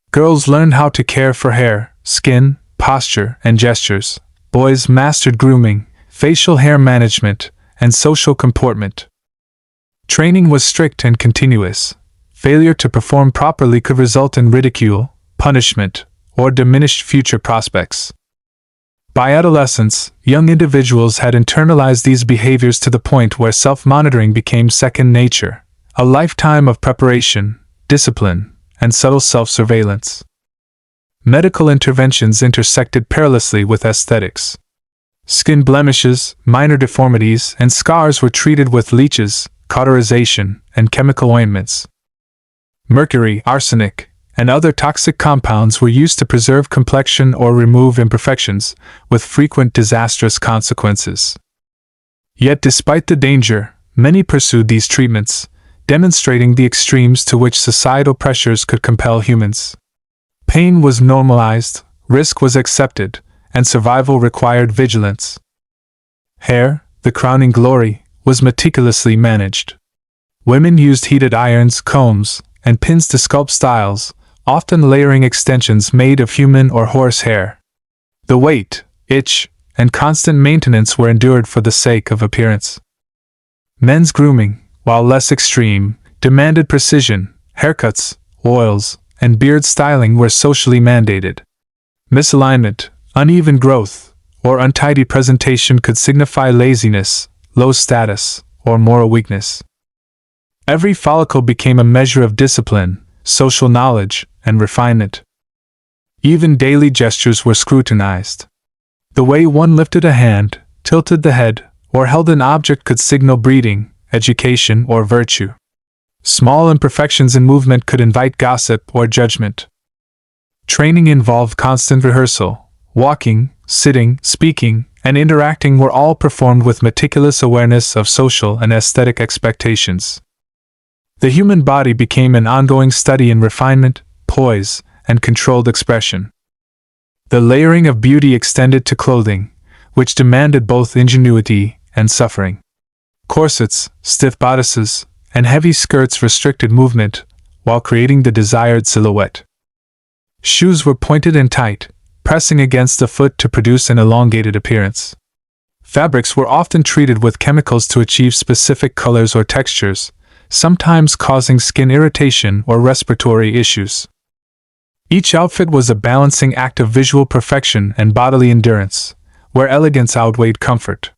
Girls learned how to care for hair, skin, posture, and gestures. Boys mastered grooming, facial hair management, and social comportment. Training was strict and continuous. Failure to perform properly could result in ridicule, punishment, or diminished future prospects. By adolescence, young individuals had internalized these behaviors to the point where self-monitoring became second nature, a lifetime of preparation, discipline, and subtle self-surveillance. Medical interventions intersected perilously with aesthetics. Skin blemishes, minor deformities, and scars were treated with leeches, cauterization, and chemical ointments. Mercury, arsenic, and other toxic compounds were used to preserve complexion or remove imperfections, with frequent disastrous consequences. Yet despite the danger, many pursued these treatments, demonstrating the extremes to which societal pressures could compel humans. Pain was normalized, risk was accepted, and survival required vigilance. Hair, the crowning glory, was meticulously managed. Women used heated irons, combs, and pins to sculpt styles, often layering extensions made of human or horse hair. The weight, itch, and constant maintenance were endured for the sake of appearance. Men's grooming, while less extreme, demanded precision. Haircuts, oils, and beard styling were socially mandated. Misalignment, uneven growth, or untidy presentation could signify laziness, low status, or moral weakness. Every follicle became a measure of discipline, social knowledge, and refinement. Even daily gestures were scrutinized. The way one lifted a hand, tilted the head, or held an object could signal breeding, education, or virtue. Small imperfections in movement could invite gossip or judgment. Training involved constant rehearsal. Walking, sitting, speaking, and interacting were all performed with meticulous awareness of social and aesthetic expectations. The human body became an ongoing study in refinement, poise, and controlled expression. The layering of beauty extended to clothing, which demanded both ingenuity and suffering. Corsets, stiff bodices, and heavy skirts restricted movement, while creating the desired silhouette. Shoes were pointed and tight, pressing against the foot to produce an elongated appearance. Fabrics were often treated with chemicals to achieve specific colors or textures, sometimes causing skin irritation or respiratory issues. Each outfit was a balancing act of visual perfection and bodily endurance, where elegance outweighed comfort.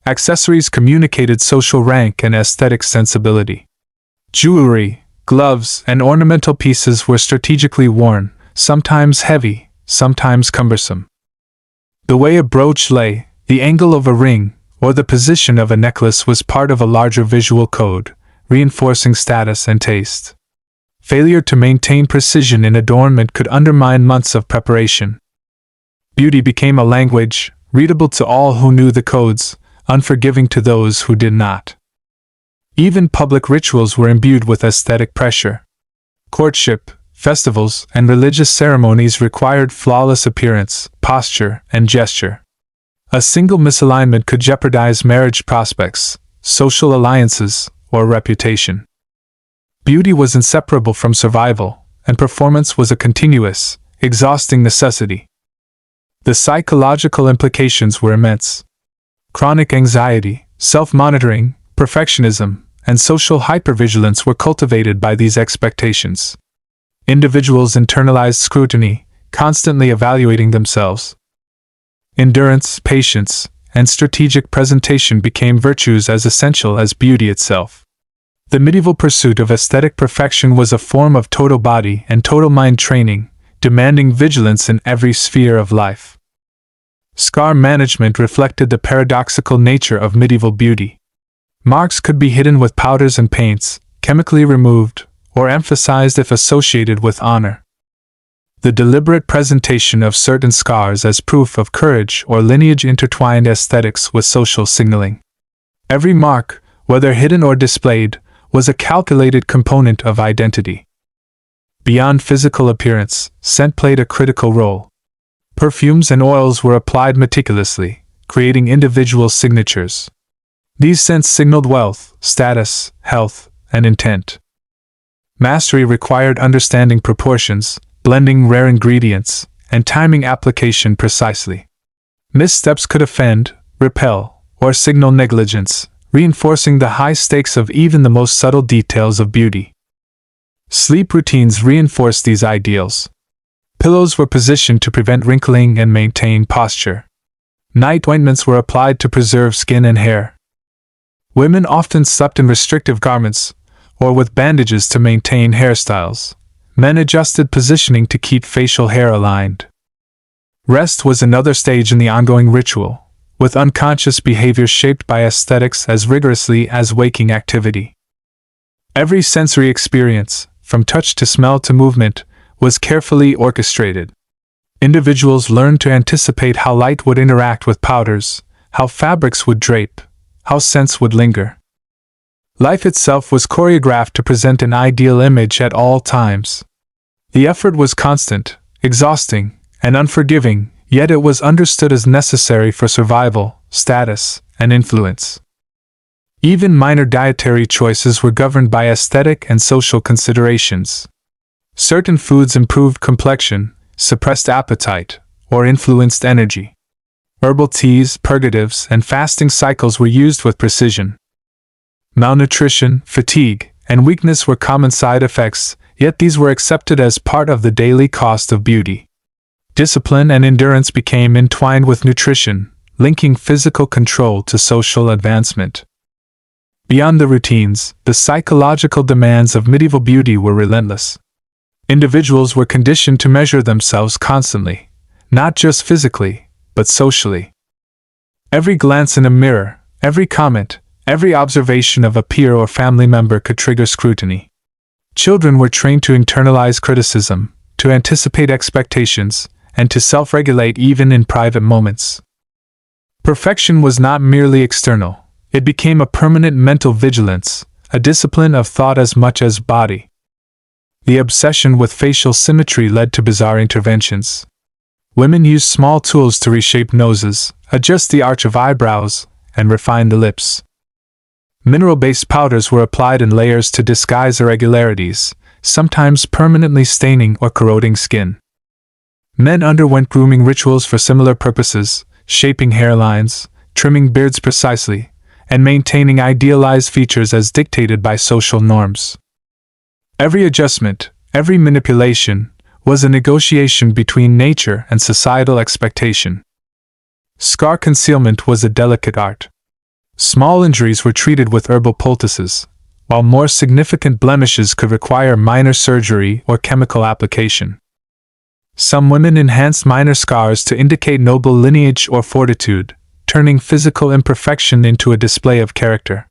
Accessories communicated social rank and aesthetic sensibility. Jewelry, gloves, and ornamental pieces were strategically worn, sometimes heavy, sometimes cumbersome. The way a brooch lay, the angle of a ring, or the position of a necklace was part of a larger visual code, reinforcing status and taste. Failure to maintain precision in adornment could undermine months of preparation. Beauty became a language, readable to all who knew the codes, unforgiving to those who did not. Even public rituals were imbued with aesthetic pressure. Courtship, festivals, and religious ceremonies required flawless appearance, posture, and gesture. A single misalignment could jeopardize marriage prospects, social alliances, or reputation. Beauty was inseparable from survival, and performance was a continuous, exhausting necessity. The psychological implications were immense. Chronic anxiety, self-monitoring, perfectionism, and social hypervigilance were cultivated by these expectations. Individuals internalized scrutiny, constantly evaluating themselves. Endurance, patience, and strategic presentation became virtues as essential as beauty itself. The medieval pursuit of aesthetic perfection was a form of total body and total mind training, demanding vigilance in every sphere of life. Scar management reflected the paradoxical nature of medieval beauty. Marks could be hidden with powders and paints, chemically removed, or emphasized if associated with honor. The deliberate presentation of certain scars as proof of courage or lineage intertwined aesthetics with social signaling. Every mark, whether hidden or displayed, was a calculated component of identity. Beyond physical appearance, scent played a critical role. Perfumes and oils were applied meticulously, creating individual signatures. These scents signaled wealth, status, health, and intent. Mastery required understanding proportions, blending rare ingredients, and timing application precisely. Missteps could offend, repel, or signal negligence, reinforcing the high stakes of even the most subtle details of beauty. Sleep routines reinforced these ideals. Pillows were positioned to prevent wrinkling and maintain posture. Night ointments were applied to preserve skin and hair. Women often slept in restrictive garments, or with bandages to maintain hairstyles. Men adjusted positioning to keep facial hair aligned. Rest was another stage in the ongoing ritual, with unconscious behavior shaped by aesthetics as rigorously as waking activity. Every sensory experience, from touch to smell to movement, was carefully orchestrated. Individuals learned to anticipate how light would interact with powders, how fabrics would drape, how scents would linger. Life itself was choreographed to present an ideal image at all times. The effort was constant, exhausting, and unforgiving, yet it was understood as necessary for survival, status, and influence. Even minor dietary choices were governed by aesthetic and social considerations. Certain foods improved complexion, suppressed appetite, or influenced energy. Herbal teas, purgatives, and fasting cycles were used with precision. Malnutrition, fatigue, and weakness were common side effects, yet these were accepted as part of the daily cost of beauty. Discipline and endurance became entwined with nutrition, linking physical control to social advancement. Beyond the routines, the psychological demands of medieval beauty were relentless. Individuals were conditioned to measure themselves constantly, not just physically, but socially. Every glance in a mirror, every comment, every observation of a peer or family member could trigger scrutiny. Children were trained to internalize criticism, to anticipate expectations, and to self-regulate even in private moments. Perfection was not merely external, it became a permanent mental vigilance, a discipline of thought as much as body. The obsession with facial symmetry led to bizarre interventions. Women used small tools to reshape noses, adjust the arch of eyebrows, and refine the lips. Mineral-based powders were applied in layers to disguise irregularities, sometimes permanently staining or corroding skin. Men underwent grooming rituals for similar purposes, shaping hairlines, trimming beards precisely, and maintaining idealized features as dictated by social norms. Every adjustment, every manipulation, was a negotiation between nature and societal expectation. Scar concealment was a delicate art. Small injuries were treated with herbal poultices, while more significant blemishes could require minor surgery or chemical application. Some women enhanced minor scars to indicate noble lineage or fortitude, turning physical imperfection into a display of character.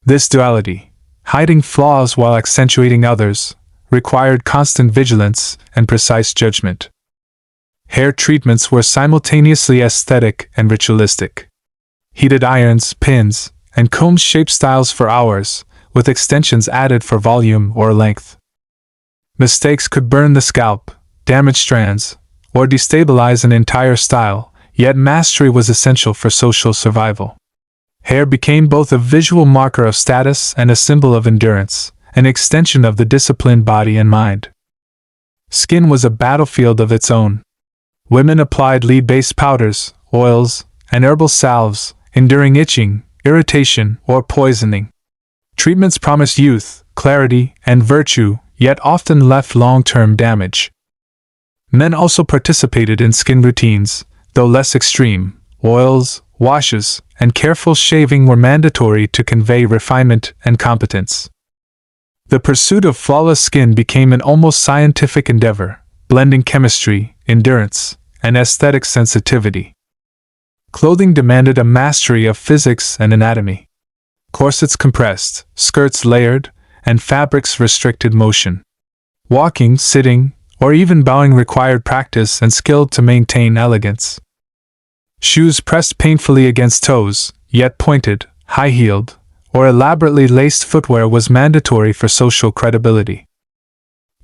This duality, hiding flaws while accentuating others, required constant vigilance and precise judgment. Hair treatments were simultaneously aesthetic and ritualistic. Heated irons, pins, and combs shaped styles for hours, with extensions added for volume or length. Mistakes could burn the scalp, damage strands, or destabilize an entire style, yet mastery was essential for social survival. Hair became both a visual marker of status and a symbol of endurance, an extension of the disciplined body and mind. Skin was a battlefield of its own. Women applied lead-based powders, oils, and herbal salves, enduring itching, irritation, or poisoning. Treatments promised youth, clarity, and virtue, yet often left long-term damage. Men also participated in skin routines, though less extreme. Oils, washes, and careful shaving were mandatory to convey refinement and competence. The pursuit of flawless skin became an almost scientific endeavor, blending chemistry, endurance, and aesthetic sensitivity. Clothing demanded a mastery of physics and anatomy. Corsets compressed, skirts layered, and fabrics restricted motion. Walking, sitting, or even bowing required practice and skill to maintain elegance. Shoes pressed painfully against toes, yet pointed, high-heeled, or elaborately laced footwear was mandatory for social credibility.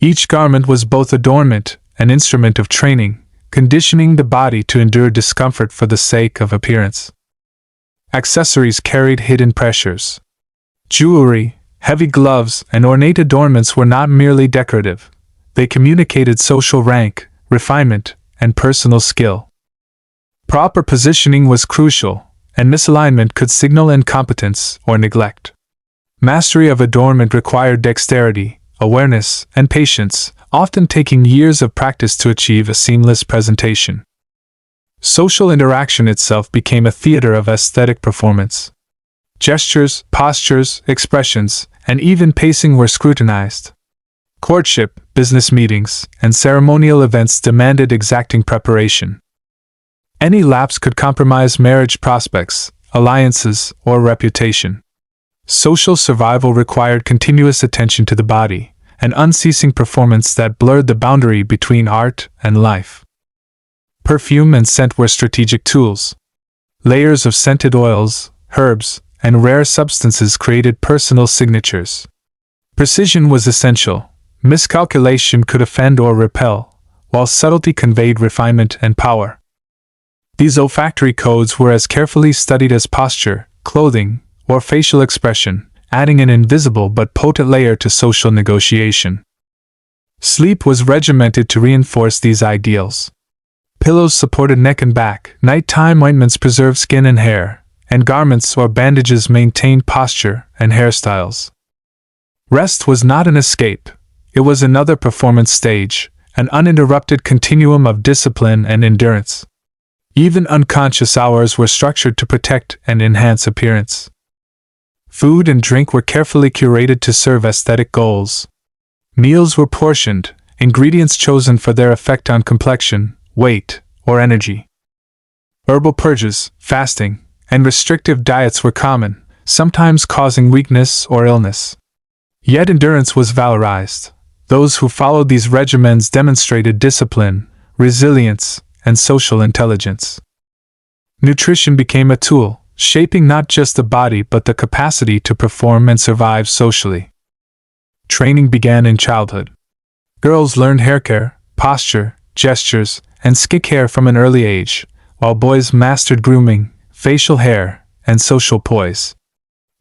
Each garment was both adornment and instrument of training, conditioning the body to endure discomfort for the sake of appearance. Accessories carried hidden pressures. Jewelry, heavy gloves, and ornate adornments were not merely decorative. They communicated social rank, refinement, and personal skill. Proper positioning was crucial, and misalignment could signal incompetence or neglect. Mastery of adornment required dexterity, awareness, and patience, often taking years of practice to achieve a seamless presentation. Social interaction itself became a theater of aesthetic performance. Gestures, postures, expressions, and even pacing were scrutinized. Courtship, business meetings, and ceremonial events demanded exacting preparation. Any lapse could compromise marriage prospects, alliances, or reputation. Social survival required continuous attention to the body, an unceasing performance that blurred the boundary between art and life. Perfume and scent were strategic tools. Layers of scented oils, herbs, and rare substances created personal signatures. Precision was essential. Miscalculation could offend or repel, while subtlety conveyed refinement and power. These olfactory codes were as carefully studied as posture, clothing, or facial expression, adding an invisible but potent layer to social negotiation. Sleep was regimented to reinforce these ideals. Pillows supported neck and back, nighttime ointments preserved skin and hair, and garments or bandages maintained posture and hairstyles. Rest was not an escape, it was another performance stage, an uninterrupted continuum of discipline and endurance. Even unconscious hours were structured to protect and enhance appearance. Food and drink were carefully curated to serve aesthetic goals. Meals were portioned, ingredients chosen for their effect on complexion, weight, or energy. Herbal purges, fasting, and restrictive diets were common, sometimes causing weakness or illness. Yet endurance was valorized. Those who followed these regimens demonstrated discipline, resilience, and social intelligence. Nutrition became a tool, shaping not just the body but the capacity to perform and survive socially. Training began in childhood. Girls learned haircare, posture, gestures, and skincare from an early age, while boys mastered grooming, facial hair, and social poise.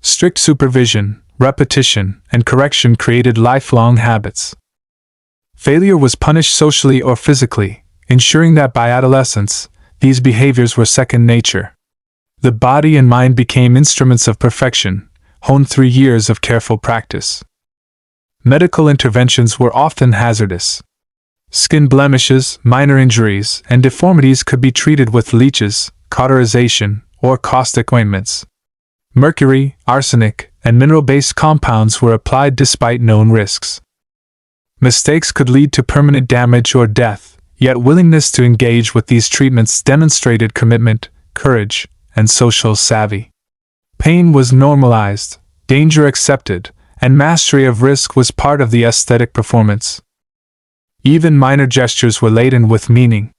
Strict supervision, repetition, and correction created lifelong habits. Failure was punished socially or physically, ensuring that by adolescence, these behaviors were second nature. The body and mind became instruments of perfection, honed through years of careful practice. Medical interventions were often hazardous. Skin blemishes, minor injuries, and deformities could be treated with leeches, cauterization, or caustic ointments. Mercury, arsenic, and mineral-based compounds were applied despite known risks. Mistakes could lead to permanent damage or death, yet willingness to engage with these treatments demonstrated commitment, courage, and social savvy. Pain was normalized, danger accepted, and mastery of risk was part of the aesthetic performance. Even minor gestures were laden with meaning.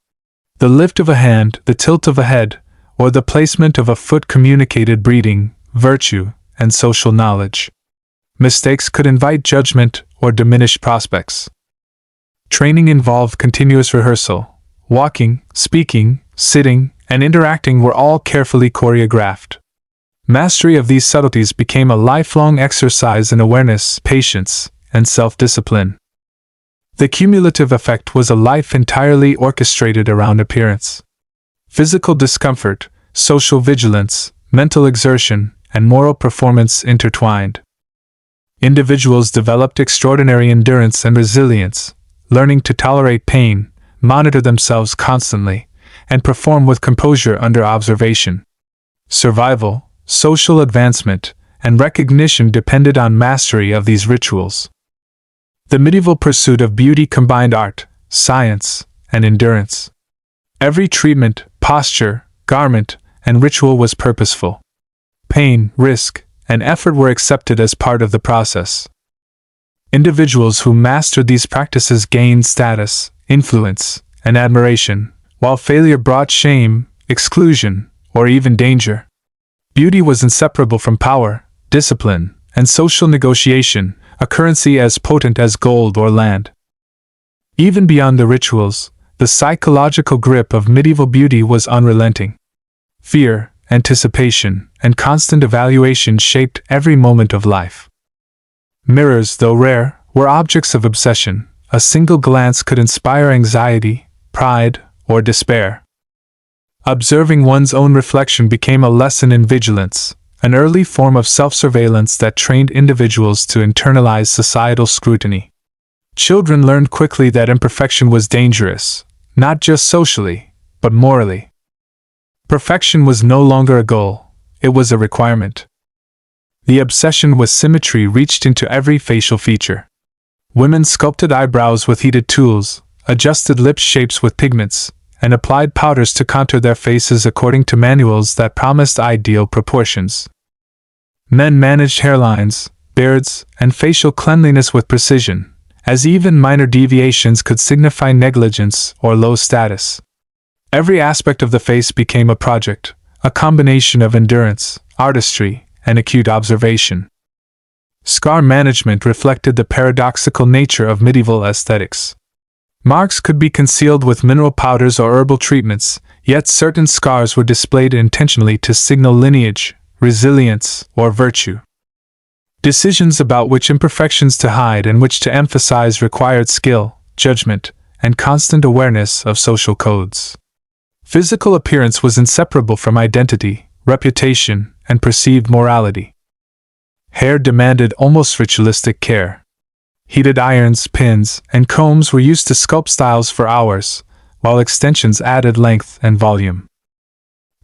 The lift of a hand, the tilt of a head, or the placement of a foot communicated breeding, virtue, and social knowledge. Mistakes could invite judgment or diminish prospects. Training involved continuous rehearsal. Walking, speaking, sitting, and interacting were all carefully choreographed. Mastery of these subtleties became a lifelong exercise in awareness, patience, and self-discipline. The cumulative effect was a life entirely orchestrated around appearance. Physical discomfort, social vigilance, mental exertion, and moral performance intertwined. Individuals developed extraordinary endurance and resilience, learning to tolerate pain, monitor themselves constantly, and perform with composure under observation. Survival, social advancement, and recognition depended on mastery of these rituals. The medieval pursuit of beauty combined art, science, and endurance. Every treatment, posture, garment, and ritual was purposeful. Pain, risk, and effort were accepted as part of the process. Individuals who mastered these practices gained status, influence, and admiration, while failure brought shame, exclusion, or even danger. Beauty was inseparable from power, discipline, and social negotiation, a currency as potent as gold or land. Even beyond the rituals, the psychological grip of medieval beauty was unrelenting. Fear, anticipation, and constant evaluation shaped every moment of life. Mirrors, though rare, were objects of obsession. A single glance could inspire anxiety, pride, or despair. Observing one's own reflection became a lesson in vigilance, an early form of self-surveillance that trained individuals to internalize societal scrutiny. Children learned quickly that imperfection was dangerous, not just socially, but morally. Perfection was no longer a goal, it was a requirement. The obsession with symmetry reached into every facial feature. Women sculpted eyebrows with heated tools, adjusted lip shapes with pigments, and applied powders to contour their faces according to manuals that promised ideal proportions. Men managed hairlines, beards, and facial cleanliness with precision, as even minor deviations could signify negligence or low status. Every aspect of the face became a project, a combination of endurance, artistry, and acute observation. Scar management reflected the paradoxical nature of medieval aesthetics. Marks could be concealed with mineral powders or herbal treatments, yet certain scars were displayed intentionally to signal lineage, resilience, or virtue. Decisions about which imperfections to hide and which to emphasize required skill, judgment, and constant awareness of social codes. Physical appearance was inseparable from identity, reputation, and perceived morality. Hair demanded almost ritualistic care. Heated irons, pins, and combs were used to sculpt styles for hours, while extensions added length and volume.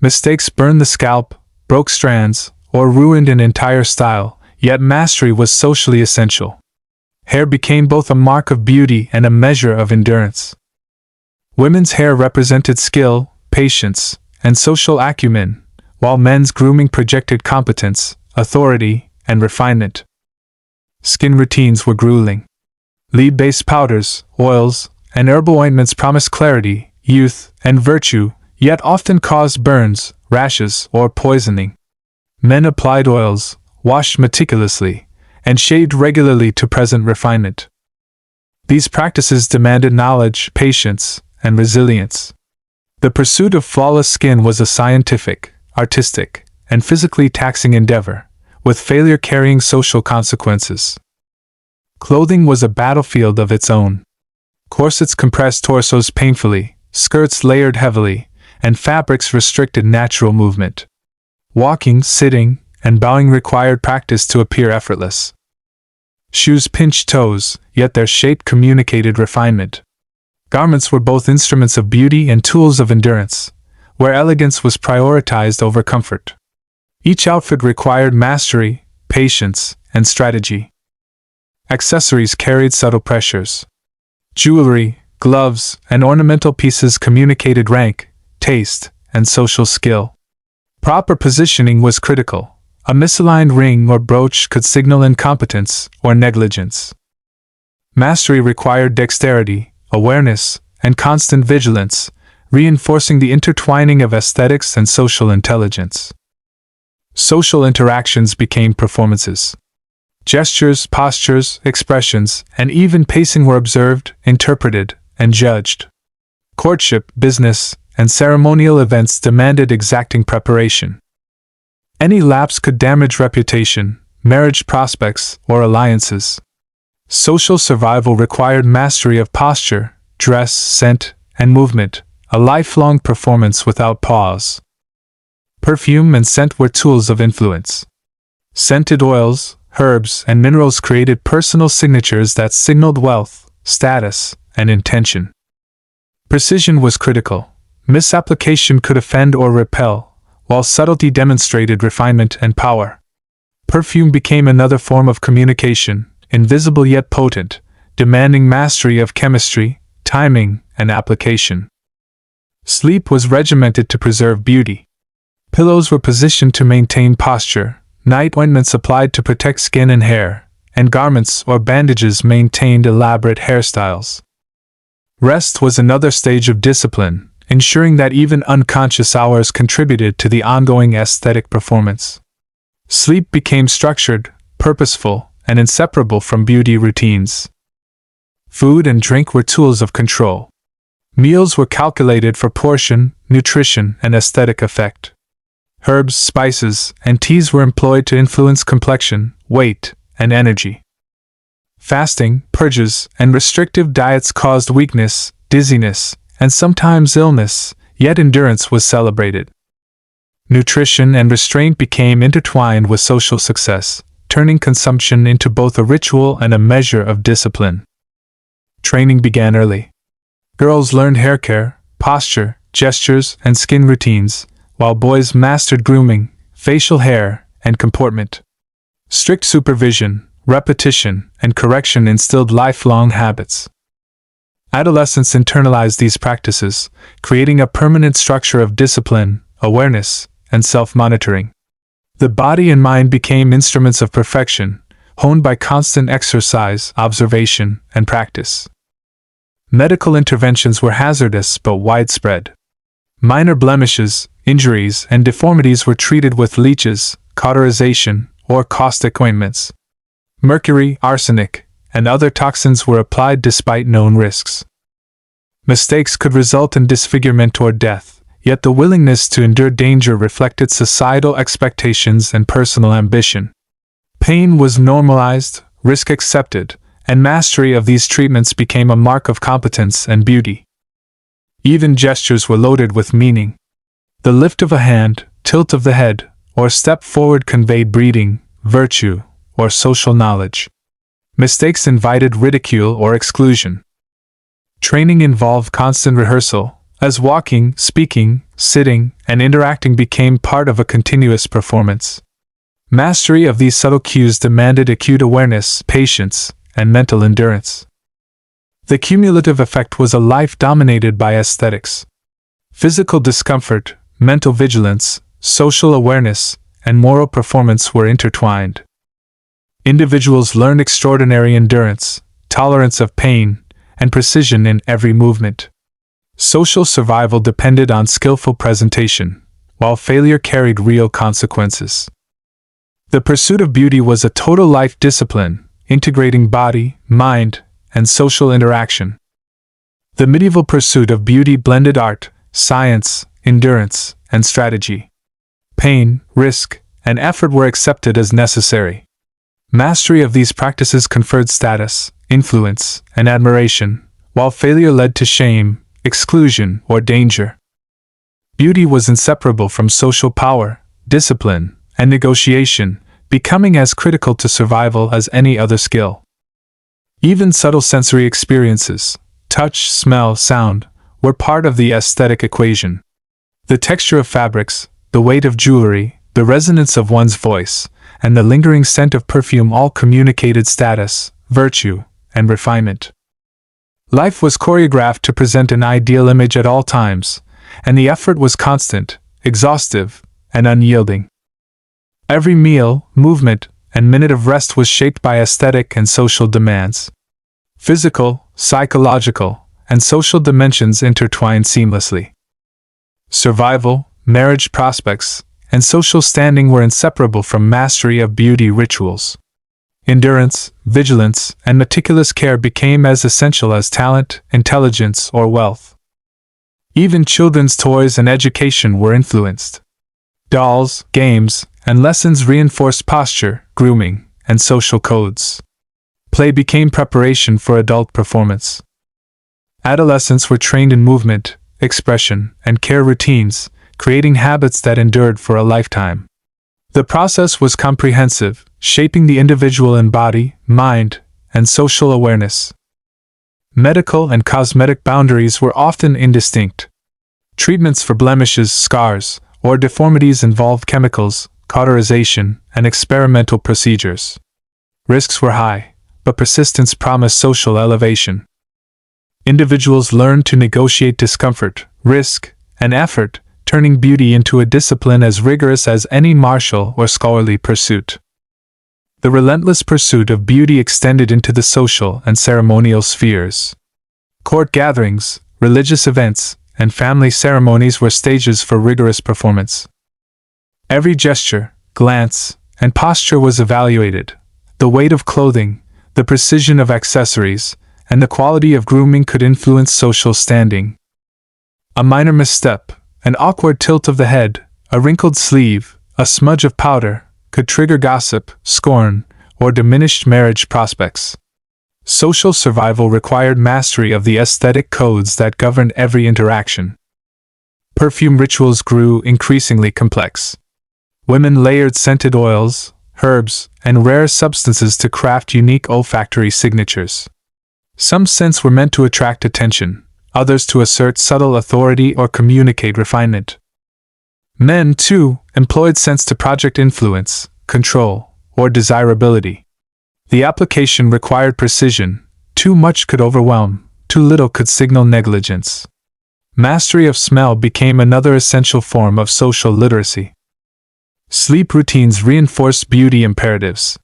Mistakes burned the scalp, broke strands, or ruined an entire style, yet mastery was socially essential. Hair became both a mark of beauty and a measure of endurance. Women's hair represented skill, patience, and social acumen, while men's grooming projected competence, authority, and refinement. Skin routines were grueling. Lead-based powders, oils, and herbal ointments promised clarity, youth, and virtue, yet often caused burns, rashes, or poisoning. Men applied oils, washed meticulously, and shaved regularly to present refinement. These practices demanded knowledge, patience, and resilience. The pursuit of flawless skin was a scientific, artistic, and physically taxing endeavor, with failure carrying social consequences. Clothing was a battlefield of its own. Corsets compressed torsos painfully, skirts layered heavily, and fabrics restricted natural movement. Walking, sitting, and bowing required practice to appear effortless. Shoes pinched toes, yet their shape communicated refinement. Garments were both instruments of beauty and tools of endurance, where elegance was prioritized over comfort. Each outfit required mastery, patience, and strategy. Accessories carried subtle pressures. Jewelry, gloves, and ornamental pieces communicated rank, taste, and social skill. Proper positioning was critical. A misaligned ring or brooch could signal incompetence or negligence. Mastery required dexterity, awareness, and constant vigilance, reinforcing the intertwining of aesthetics and social intelligence. Social interactions became performances. Gestures, postures, expressions, and even pacing were observed, interpreted, and judged. Courtship, business, and ceremonial events demanded exacting preparation. Any lapse could damage reputation, marriage prospects, or alliances. Social survival required mastery of posture, dress, scent, and movement, a lifelong performance without pause. Perfume and scent were tools of influence. Scented oils, herbs, and minerals created personal signatures that signaled wealth, status, and intention. Precision was critical. Misapplication could offend or repel, while subtlety demonstrated refinement and power. Perfume became another form of communication, invisible yet potent, demanding mastery of chemistry, timing, and application. Sleep was regimented to preserve beauty. Pillows were positioned to maintain posture, night ointments applied to protect skin and hair, and garments or bandages maintained elaborate hairstyles. Rest was another stage of discipline, ensuring that even unconscious hours contributed to the ongoing aesthetic performance. Sleep became structured, purposeful, and inseparable from beauty routines. Food and drink were tools of control. Meals were calculated for portion, nutrition, and aesthetic effect. Herbs, spices, and teas were employed to influence complexion, weight, and energy. Fasting, purges, and restrictive diets caused weakness, dizziness, and sometimes illness, yet endurance was celebrated. Nutrition and restraint became intertwined with social success, turning consumption into both a ritual and a measure of discipline. Training began early. Girls learned hair care, posture, gestures, and skin routines, while boys mastered grooming, facial hair, and comportment. Strict supervision, repetition, and correction instilled lifelong habits. Adolescents internalized these practices, creating a permanent structure of discipline, awareness, and self-monitoring. The body and mind became instruments of perfection, honed by constant exercise, observation, and practice. Medical interventions were hazardous but widespread. Minor blemishes, injuries, and deformities were treated with leeches, cauterization, or caustic ointments. Mercury, arsenic, and other toxins were applied despite known risks. Mistakes could result in disfigurement or death, yet the willingness to endure danger reflected societal expectations and personal ambition. Pain was normalized, risk accepted, and mastery of these treatments became a mark of competence and beauty. Even gestures were loaded with meaning. The lift of a hand, tilt of the head, or step forward conveyed breeding, virtue, or social knowledge. Mistakes invited ridicule or exclusion. Training involved constant rehearsal, as walking, speaking, sitting, and interacting became part of a continuous performance. Mastery of these subtle cues demanded acute awareness, patience, and mental endurance. The cumulative effect was a life dominated by aesthetics. Physical discomfort, mental vigilance, social awareness, and moral performance were intertwined. Individuals learned extraordinary endurance, tolerance of pain, and precision in every movement. Social survival depended on skillful presentation, while failure carried real consequences. The pursuit of beauty was a total life discipline, integrating body, mind, and social interaction. The medieval pursuit of beauty blended art, science, endurance, and strategy. Pain, risk, and effort were accepted as necessary. Mastery of these practices conferred status, influence, and admiration, while failure led to shame, exclusion, or danger. Beauty was inseparable from social power, discipline, and negotiation, becoming as critical to survival as any other skill. Even subtle sensory experiences, touch, smell, sound, were part of the aesthetic equation. The texture of fabrics, the weight of jewelry, the resonance of one's voice, and the lingering scent of perfume all communicated status, virtue, and refinement. Life was choreographed to present an ideal image at all times, and the effort was constant, exhaustive, and unyielding. Every meal, movement, and minute of rest was shaped by aesthetic and social demands. Physical, psychological, and social dimensions intertwined seamlessly. Survival, marriage prospects, and social standing were inseparable from mastery of beauty rituals. Endurance, vigilance, and meticulous care became as essential as talent, intelligence, or wealth. Even children's toys and education were influenced. Dolls, games, and lessons reinforced posture, grooming, and social codes. Play became preparation for adult performance. Adolescents were trained in movement, expression, and care routines, creating habits that endured for a lifetime. The process was comprehensive, shaping the individual in body, mind, and social awareness. Medical and cosmetic boundaries were often indistinct. Treatments for blemishes, scars, or deformities involved chemicals, cauterization, and experimental procedures. Risks were high, but persistence promised social elevation. Individuals learned to negotiate discomfort, risk, and effort, turning beauty into a discipline as rigorous as any martial or scholarly pursuit. The relentless pursuit of beauty extended into the social and ceremonial spheres. Court gatherings, religious events, and family ceremonies were stages for rigorous performance. Every gesture, glance, and posture was evaluated. The weight of clothing, the precision of accessories, and the quality of grooming could influence social standing. A minor misstep, an awkward tilt of the head, a wrinkled sleeve, a smudge of powder, could trigger gossip, scorn, or diminished marriage prospects. Social survival required mastery of the aesthetic codes that governed every interaction. Perfume rituals grew increasingly complex. Women layered scented oils, herbs, and rare substances to craft unique olfactory signatures. Some scents were meant to attract attention, others to assert subtle authority or communicate refinement. Men, too, employed scents to project influence, control, or desirability. The application required precision. Too much could overwhelm, too little could signal negligence. Mastery of smell became another essential form of social literacy. Sleep routines reinforced beauty imperatives.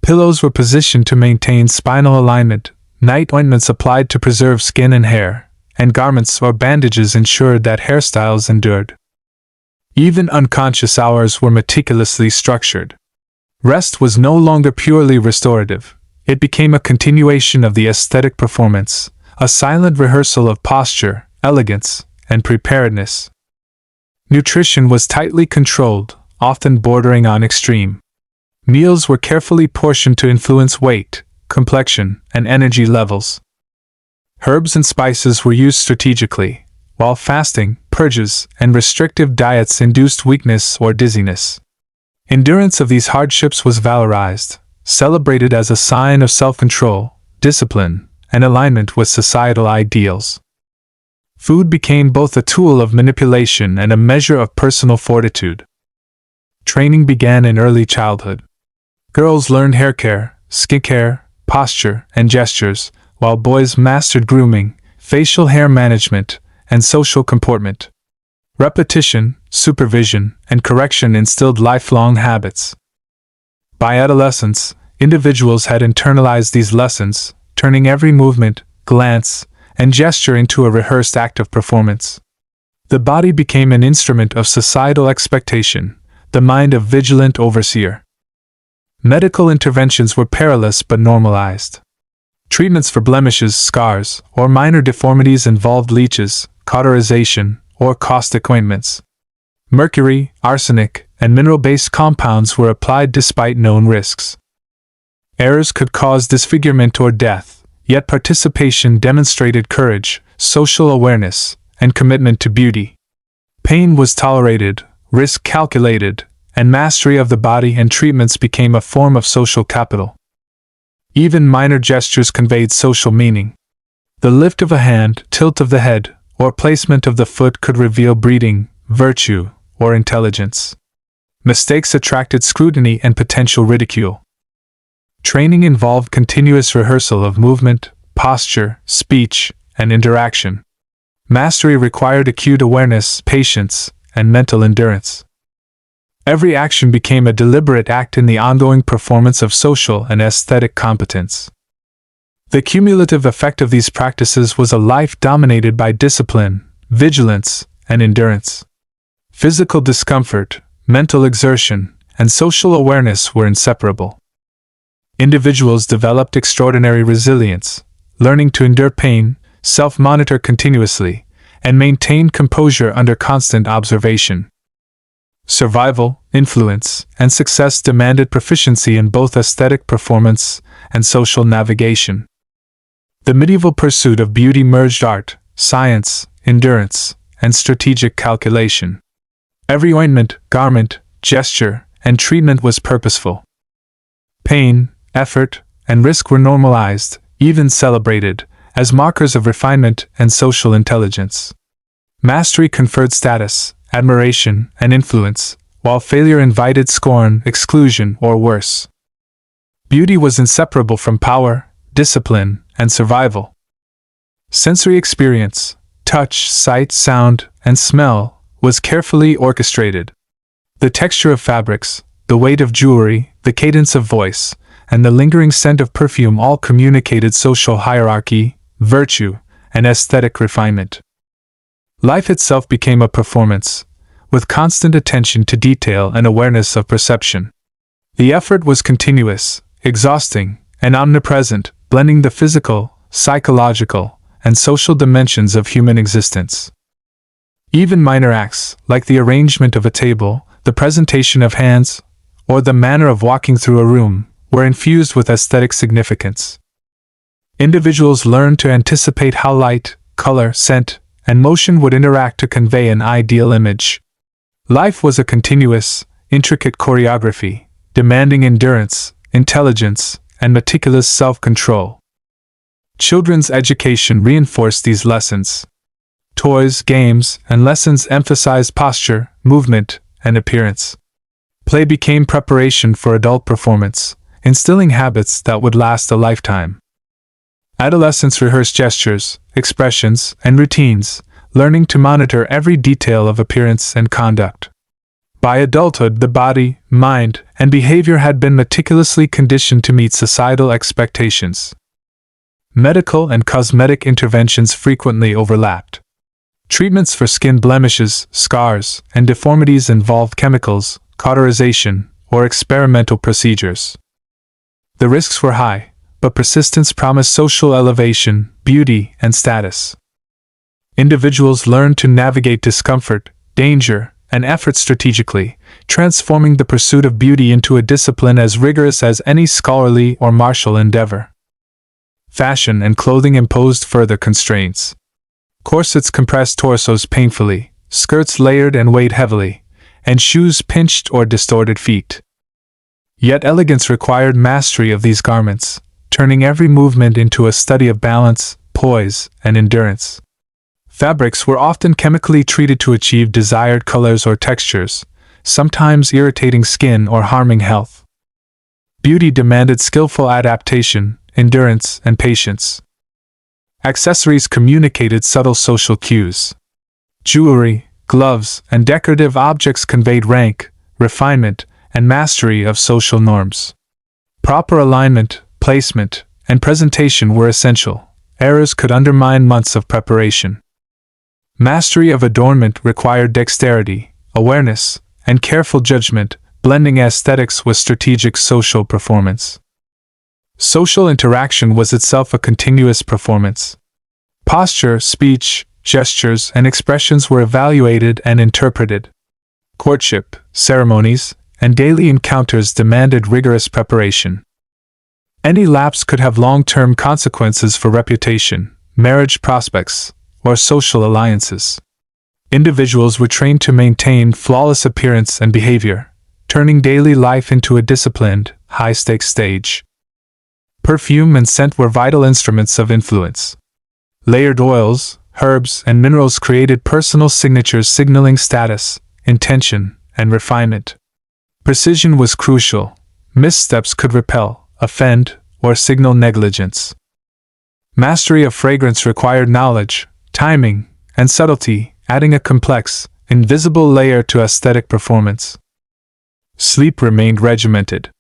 Pillows were positioned to maintain spinal alignment, night ointments applied to preserve skin and hair, and garments or bandages ensured that hairstyles endured. Even unconscious hours were meticulously structured. Rest was no longer purely restorative. It became a continuation of the aesthetic performance, a silent rehearsal of posture, elegance, and preparedness. Nutrition was tightly controlled, often bordering on extreme. Meals were carefully portioned to influence weight, complexion, and energy levels. Herbs and spices were used strategically, while fasting, purges, and restrictive diets induced weakness or dizziness. Endurance of these hardships was valorized, celebrated as a sign of self-control, discipline, and alignment with societal ideals. Food became both a tool of manipulation and a measure of personal fortitude. Training began in early childhood. Girls learned hair care, skincare, posture, and gestures, while boys mastered grooming, facial hair management, and social comportment. Repetition, supervision, and correction instilled lifelong habits. By adolescence, individuals had internalized these lessons, turning every movement, glance, and gesture into a rehearsed act of performance. The body became an instrument of societal expectation, the mind a vigilant overseer. Medical interventions were perilous but normalized. Treatments for blemishes, scars, or minor deformities involved leeches, cauterization, or caustic ointments. Mercury, arsenic, and mineral-based compounds were applied despite known risks. Errors could cause disfigurement or death, yet participation demonstrated courage, social awareness, and commitment to beauty. Pain was tolerated, risk calculated, and mastery of the body and treatments became a form of social capital. Even minor gestures conveyed social meaning. The lift of a hand, tilt of the head, or placement of the foot could reveal breeding, virtue, or intelligence. Mistakes attracted scrutiny and potential ridicule. Training involved continuous rehearsal of movement, posture, speech, and interaction. Mastery required acute awareness, patience, and mental endurance. Every action became a deliberate act in the ongoing performance of social and aesthetic competence. The cumulative effect of these practices was a life dominated by discipline, vigilance, and endurance. Physical discomfort, mental exertion, and social awareness were inseparable. Individuals developed extraordinary resilience, learning to endure pain, self-monitor continuously, and maintained composure under constant observation. Survival, influence, and success demanded proficiency in both aesthetic performance and social navigation. The medieval pursuit of beauty merged art, science, endurance, and strategic calculation. Every ointment, garment, gesture, and treatment was purposeful. Pain, effort, and risk were normalized, even celebrated, as markers of refinement and social intelligence. Mastery conferred status, admiration, and influence, while failure invited scorn, exclusion, or worse. Beauty was inseparable from power, discipline, and survival. Sensory experience, touch, sight, sound, and smell, was carefully orchestrated. The texture of fabrics, the weight of jewelry, the cadence of voice, and the lingering scent of perfume all communicated social hierarchy, virtue, and aesthetic refinement. Life itself became a performance, with constant attention to detail and awareness of perception. The effort was continuous, exhausting, and omnipresent, blending the physical, psychological, and social dimensions of human existence. Even minor acts, like the arrangement of a table, the presentation of hands, or the manner of walking through a room, were infused with aesthetic significance. Individuals learned to anticipate how light, color, scent, and motion would interact to convey an ideal image. Life was a continuous, intricate choreography, demanding endurance, intelligence, and meticulous self-control. Children's education reinforced these lessons. Toys, games, and lessons emphasized posture, movement, and appearance. Play became preparation for adult performance, instilling habits that would last a lifetime. Adolescents rehearsed gestures, expressions, and routines, learning to monitor every detail of appearance and conduct. By adulthood, the body, mind, and behavior had been meticulously conditioned to meet societal expectations. Medical and cosmetic interventions frequently overlapped. Treatments for skin blemishes, scars, and deformities involved chemicals, cauterization, or experimental procedures. The risks were high, but persistence promised social elevation, beauty, and status. Individuals learned to navigate discomfort, danger, and effort strategically, transforming the pursuit of beauty into a discipline as rigorous as any scholarly or martial endeavor. Fashion and clothing imposed further constraints. Corsets compressed torsos painfully, skirts layered and weighed heavily, and shoes pinched or distorted feet. Yet elegance required mastery of these garments, turning every movement into a study of balance, poise, and endurance. Fabrics were often chemically treated to achieve desired colors or textures, sometimes irritating skin or harming health. Beauty demanded skillful adaptation, endurance, and patience. Accessories communicated subtle social cues. Jewelry, gloves, and decorative objects conveyed rank, refinement, and mastery of social norms. Proper alignment, placement, and presentation were essential. Errors could undermine months of preparation. Mastery of adornment required dexterity, awareness, and careful judgment, blending aesthetics with strategic social performance. Social interaction was itself a continuous performance. Posture, speech, gestures, and expressions were evaluated and interpreted. Courtship, ceremonies, and daily encounters demanded rigorous preparation. Any lapse could have long-term consequences for reputation, marriage prospects, or social alliances. Individuals were trained to maintain flawless appearance and behavior, turning daily life into a disciplined, high-stakes stage. Perfume and scent were vital instruments of influence. Layered oils, herbs, and minerals created personal signatures signaling status, intention, and refinement. Precision was crucial. Missteps could repel, offend, or signal negligence. Mastery of fragrance required knowledge, timing, and subtlety, adding a complex, invisible layer to aesthetic performance. Sleep remained regimented.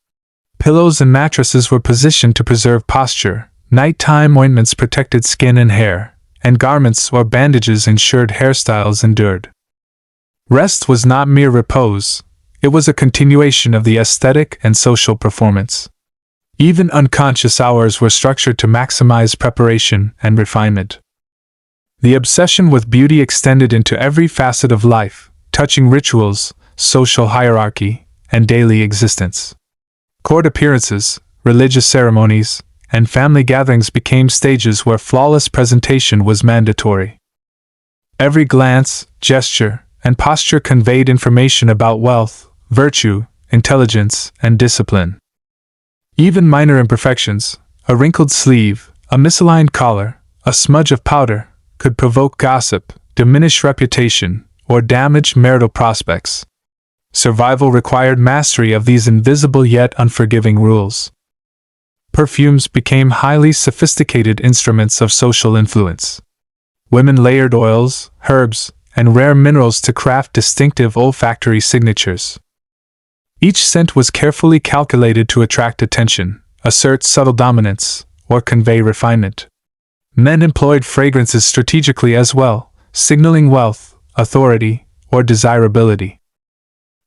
Pillows and mattresses were positioned to preserve posture, nighttime ointments protected skin and hair, and garments or bandages ensured hairstyles endured. Rest was not mere repose, it was a continuation of the aesthetic and social performance. Even unconscious hours were structured to maximize preparation and refinement. The obsession with beauty extended into every facet of life, touching rituals, social hierarchy, and daily existence. Court appearances, religious ceremonies, and family gatherings became stages where flawless presentation was mandatory. Every glance, gesture, and posture conveyed information about wealth, virtue, intelligence, and discipline. Even minor imperfections, a wrinkled sleeve, a misaligned collar, a smudge of powder, could provoke gossip, diminish reputation, or damage marital prospects. Survival required mastery of these invisible yet unforgiving rules. Perfumes became highly sophisticated instruments of social influence. Women layered oils, herbs, and rare minerals to craft distinctive olfactory signatures. Each scent was carefully calculated to attract attention, assert subtle dominance, or convey refinement. Men employed fragrances strategically as well, signaling wealth, authority, or desirability.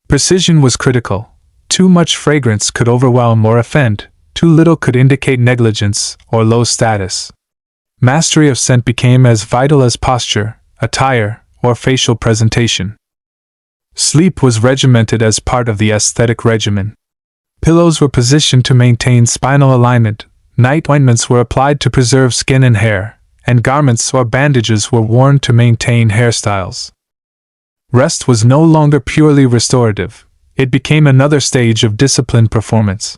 Precision was critical. Too much fragrance could overwhelm or offend, too little could indicate negligence or low status. Mastery of scent became as vital as posture, attire, or facial presentation. Sleep was regimented as part of the aesthetic regimen. Pillows were positioned to maintain spinal alignment, night ointments were applied to preserve skin and hair, and garments or bandages were worn to maintain hairstyles. Rest was no longer purely restorative, it became another stage of disciplined performance.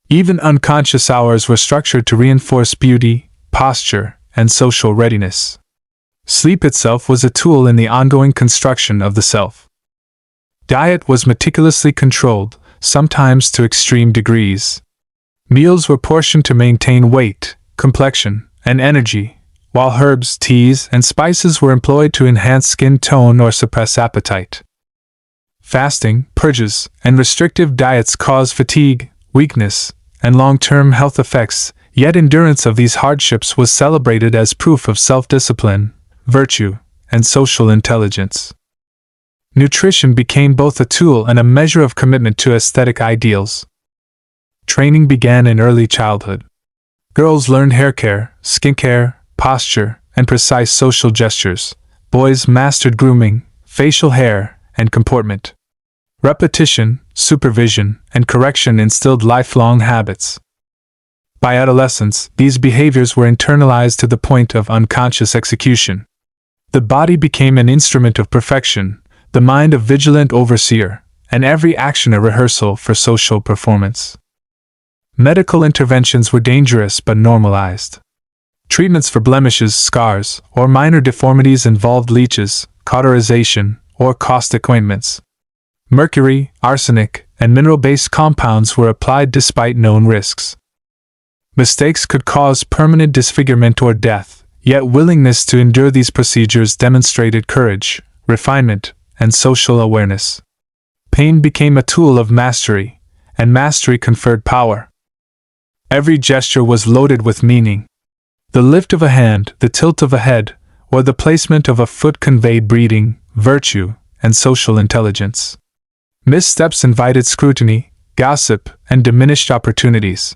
Even unconscious hours were structured to reinforce beauty, posture, and social readiness. Sleep itself was a tool in the ongoing construction of the self. Diet was meticulously controlled, sometimes to extreme degrees. Meals were portioned to maintain weight, complexion, and energy, while herbs, teas, and spices were employed to enhance skin tone or suppress appetite. Fasting, purges, and restrictive diets cause fatigue, weakness, and long-term health effects, yet endurance of these hardships was celebrated as proof of self-discipline, virtue, and social intelligence. Nutrition became both a tool and a measure of commitment to aesthetic ideals. Training began in early childhood. Girls learned hair care, skincare, posture, and precise social gestures. Boys mastered grooming, facial hair, and comportment. Repetition, supervision, and correction instilled lifelong habits. By adolescence, these behaviors were internalized to the point of unconscious execution. The body became an instrument of perfection, the mind a vigilant overseer, and every action a rehearsal for social performance. Medical interventions were dangerous but normalized. Treatments for blemishes, scars, or minor deformities involved leeches, cauterization, or caustic ointments. Mercury, arsenic, and mineral-based compounds were applied despite known risks. Mistakes could cause permanent disfigurement or death, yet willingness to endure these procedures demonstrated courage, refinement, and social awareness. Pain became a tool of mastery, and mastery conferred power. Every gesture was loaded with meaning. The lift of a hand, the tilt of a head, or the placement of a foot conveyed breeding, virtue, and social intelligence. Missteps invited scrutiny, gossip, and diminished opportunities.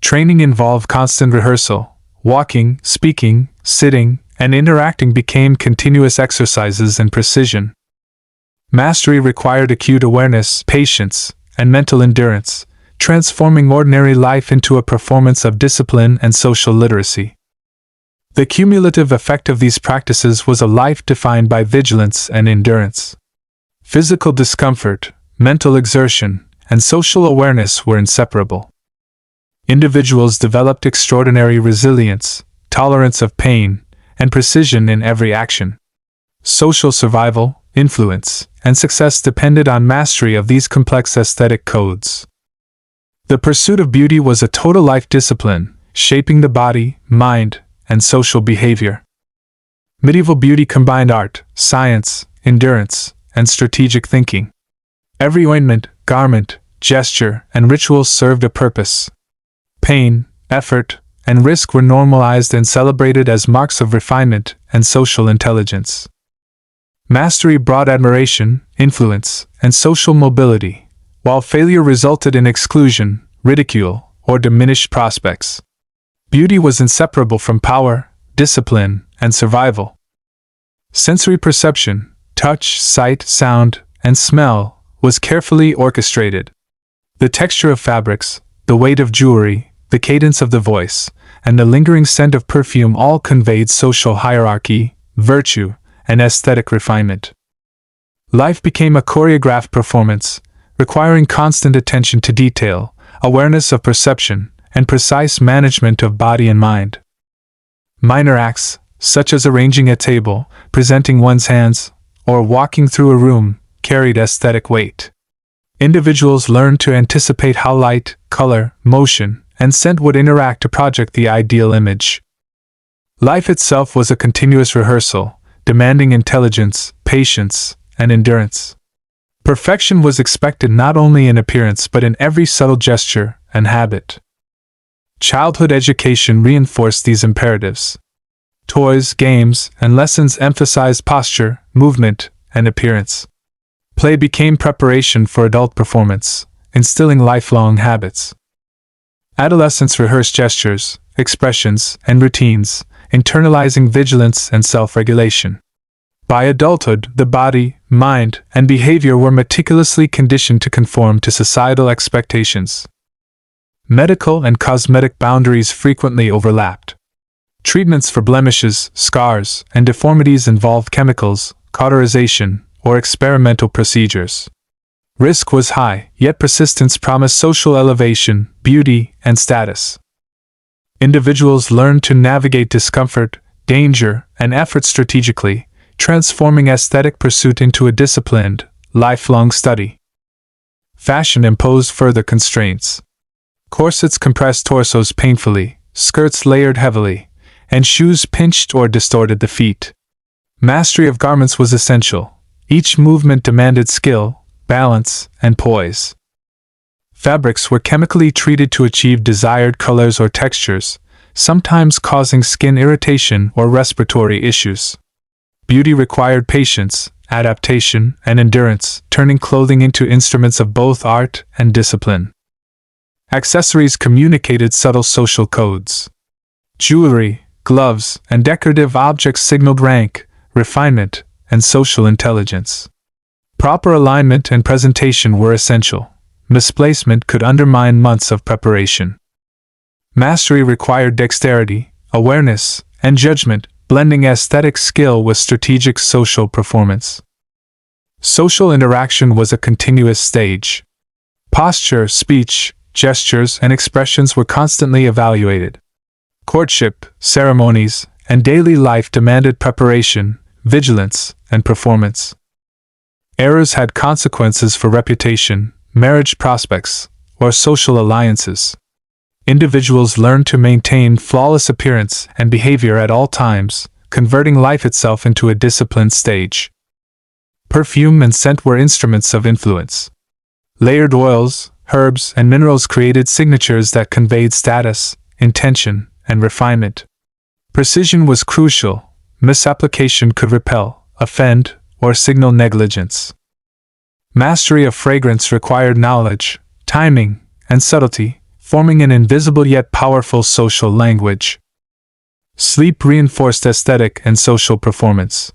Training involved constant rehearsal. Walking, speaking, sitting, and interacting became continuous exercises in precision. Mastery required acute awareness, patience, and mental endurance, transforming ordinary life into a performance of discipline and social literacy. The cumulative effect of these practices was a life defined by vigilance and endurance. Physical discomfort, mental exertion, and social awareness were inseparable. Individuals developed extraordinary resilience, tolerance of pain, and precision in every action. Social survival, influence, and success depended on mastery of these complex aesthetic codes. The pursuit of beauty was a total life discipline, shaping the body, mind, and social behavior. Medieval beauty combined art, science, endurance, and strategic thinking. Every ointment, garment, gesture, and ritual served a purpose. Pain, effort, and risk were normalized and celebrated as marks of refinement and social intelligence. Mastery brought admiration, influence, and social mobility, while failure resulted in exclusion, ridicule, or diminished prospects. Beauty was inseparable from power, discipline, and survival. Sensory perception, touch, sight, sound, and smell, was carefully orchestrated. The texture of fabrics, the weight of jewelry, the cadence of the voice, and the lingering scent of perfume all conveyed social hierarchy, virtue, and aesthetic refinement. Life became a choreographed performance, requiring constant attention to detail, awareness of perception, and precise management of body and mind. Minor acts, such as arranging a table, presenting one's hands, or walking through a room, carried aesthetic weight. Individuals learned to anticipate how light, color, motion, and scent would interact to project the ideal image. Life itself was a continuous rehearsal, demanding intelligence, patience, and endurance. Perfection was expected not only in appearance but in every subtle gesture and habit. Childhood education reinforced these imperatives. Toys, games, and lessons emphasized posture, movement, and appearance. Play became preparation for adult performance, instilling lifelong habits. Adolescents rehearsed gestures, expressions, and routines, internalizing vigilance and self-regulation. By adulthood, the body, mind, and behavior were meticulously conditioned to conform to societal expectations. Medical and cosmetic boundaries frequently overlapped. Treatments for blemishes, scars, and deformities involved chemicals, cauterization, or experimental procedures. Risk was high, yet persistence promised social elevation, beauty, and status. Individuals learned to navigate discomfort, danger, and effort strategically, transforming aesthetic pursuit into a disciplined, lifelong study. Fashion imposed further constraints. Corsets compressed torsos painfully, skirts layered heavily, and shoes pinched or distorted the feet. Mastery of garments was essential. Each movement demanded skill, balance, and poise. Fabrics were chemically treated to achieve desired colors or textures, sometimes causing skin irritation or respiratory issues. Beauty required patience, adaptation, and endurance, turning clothing into instruments of both art and discipline. Accessories communicated subtle social codes. Jewelry, gloves, and decorative objects signaled rank, refinement, and social intelligence. Proper alignment and presentation were essential. Misplacement could undermine months of preparation. Mastery required dexterity, awareness, and judgment, blending aesthetic skill with strategic social performance. Social interaction was a continuous stage. Posture, speech, gestures, and expressions were constantly evaluated. Courtship, ceremonies, and daily life demanded preparation, vigilance, and performance. Errors had consequences for reputation, marriage prospects, or social alliances. Individuals learned to maintain flawless appearance and behavior at all times, converting life itself into a disciplined stage. Perfume and scent were instruments of influence. Layered oils, herbs, and minerals created signatures that conveyed status, intention, and refinement. Precision was crucial. Misapplication could repel, offend, or signal negligence. Mastery of fragrance required knowledge, timing, and subtlety, forming an invisible yet powerful social language. Sleep reinforced aesthetic and social performance.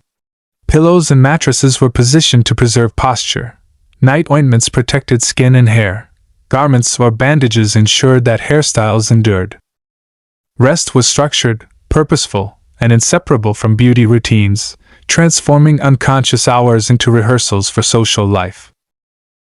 Pillows and mattresses were positioned to preserve posture. Night ointments protected skin and hair. Garments or bandages ensured that hairstyles endured. Rest was structured, purposeful, and inseparable from beauty routines, transforming unconscious hours into rehearsals for social life.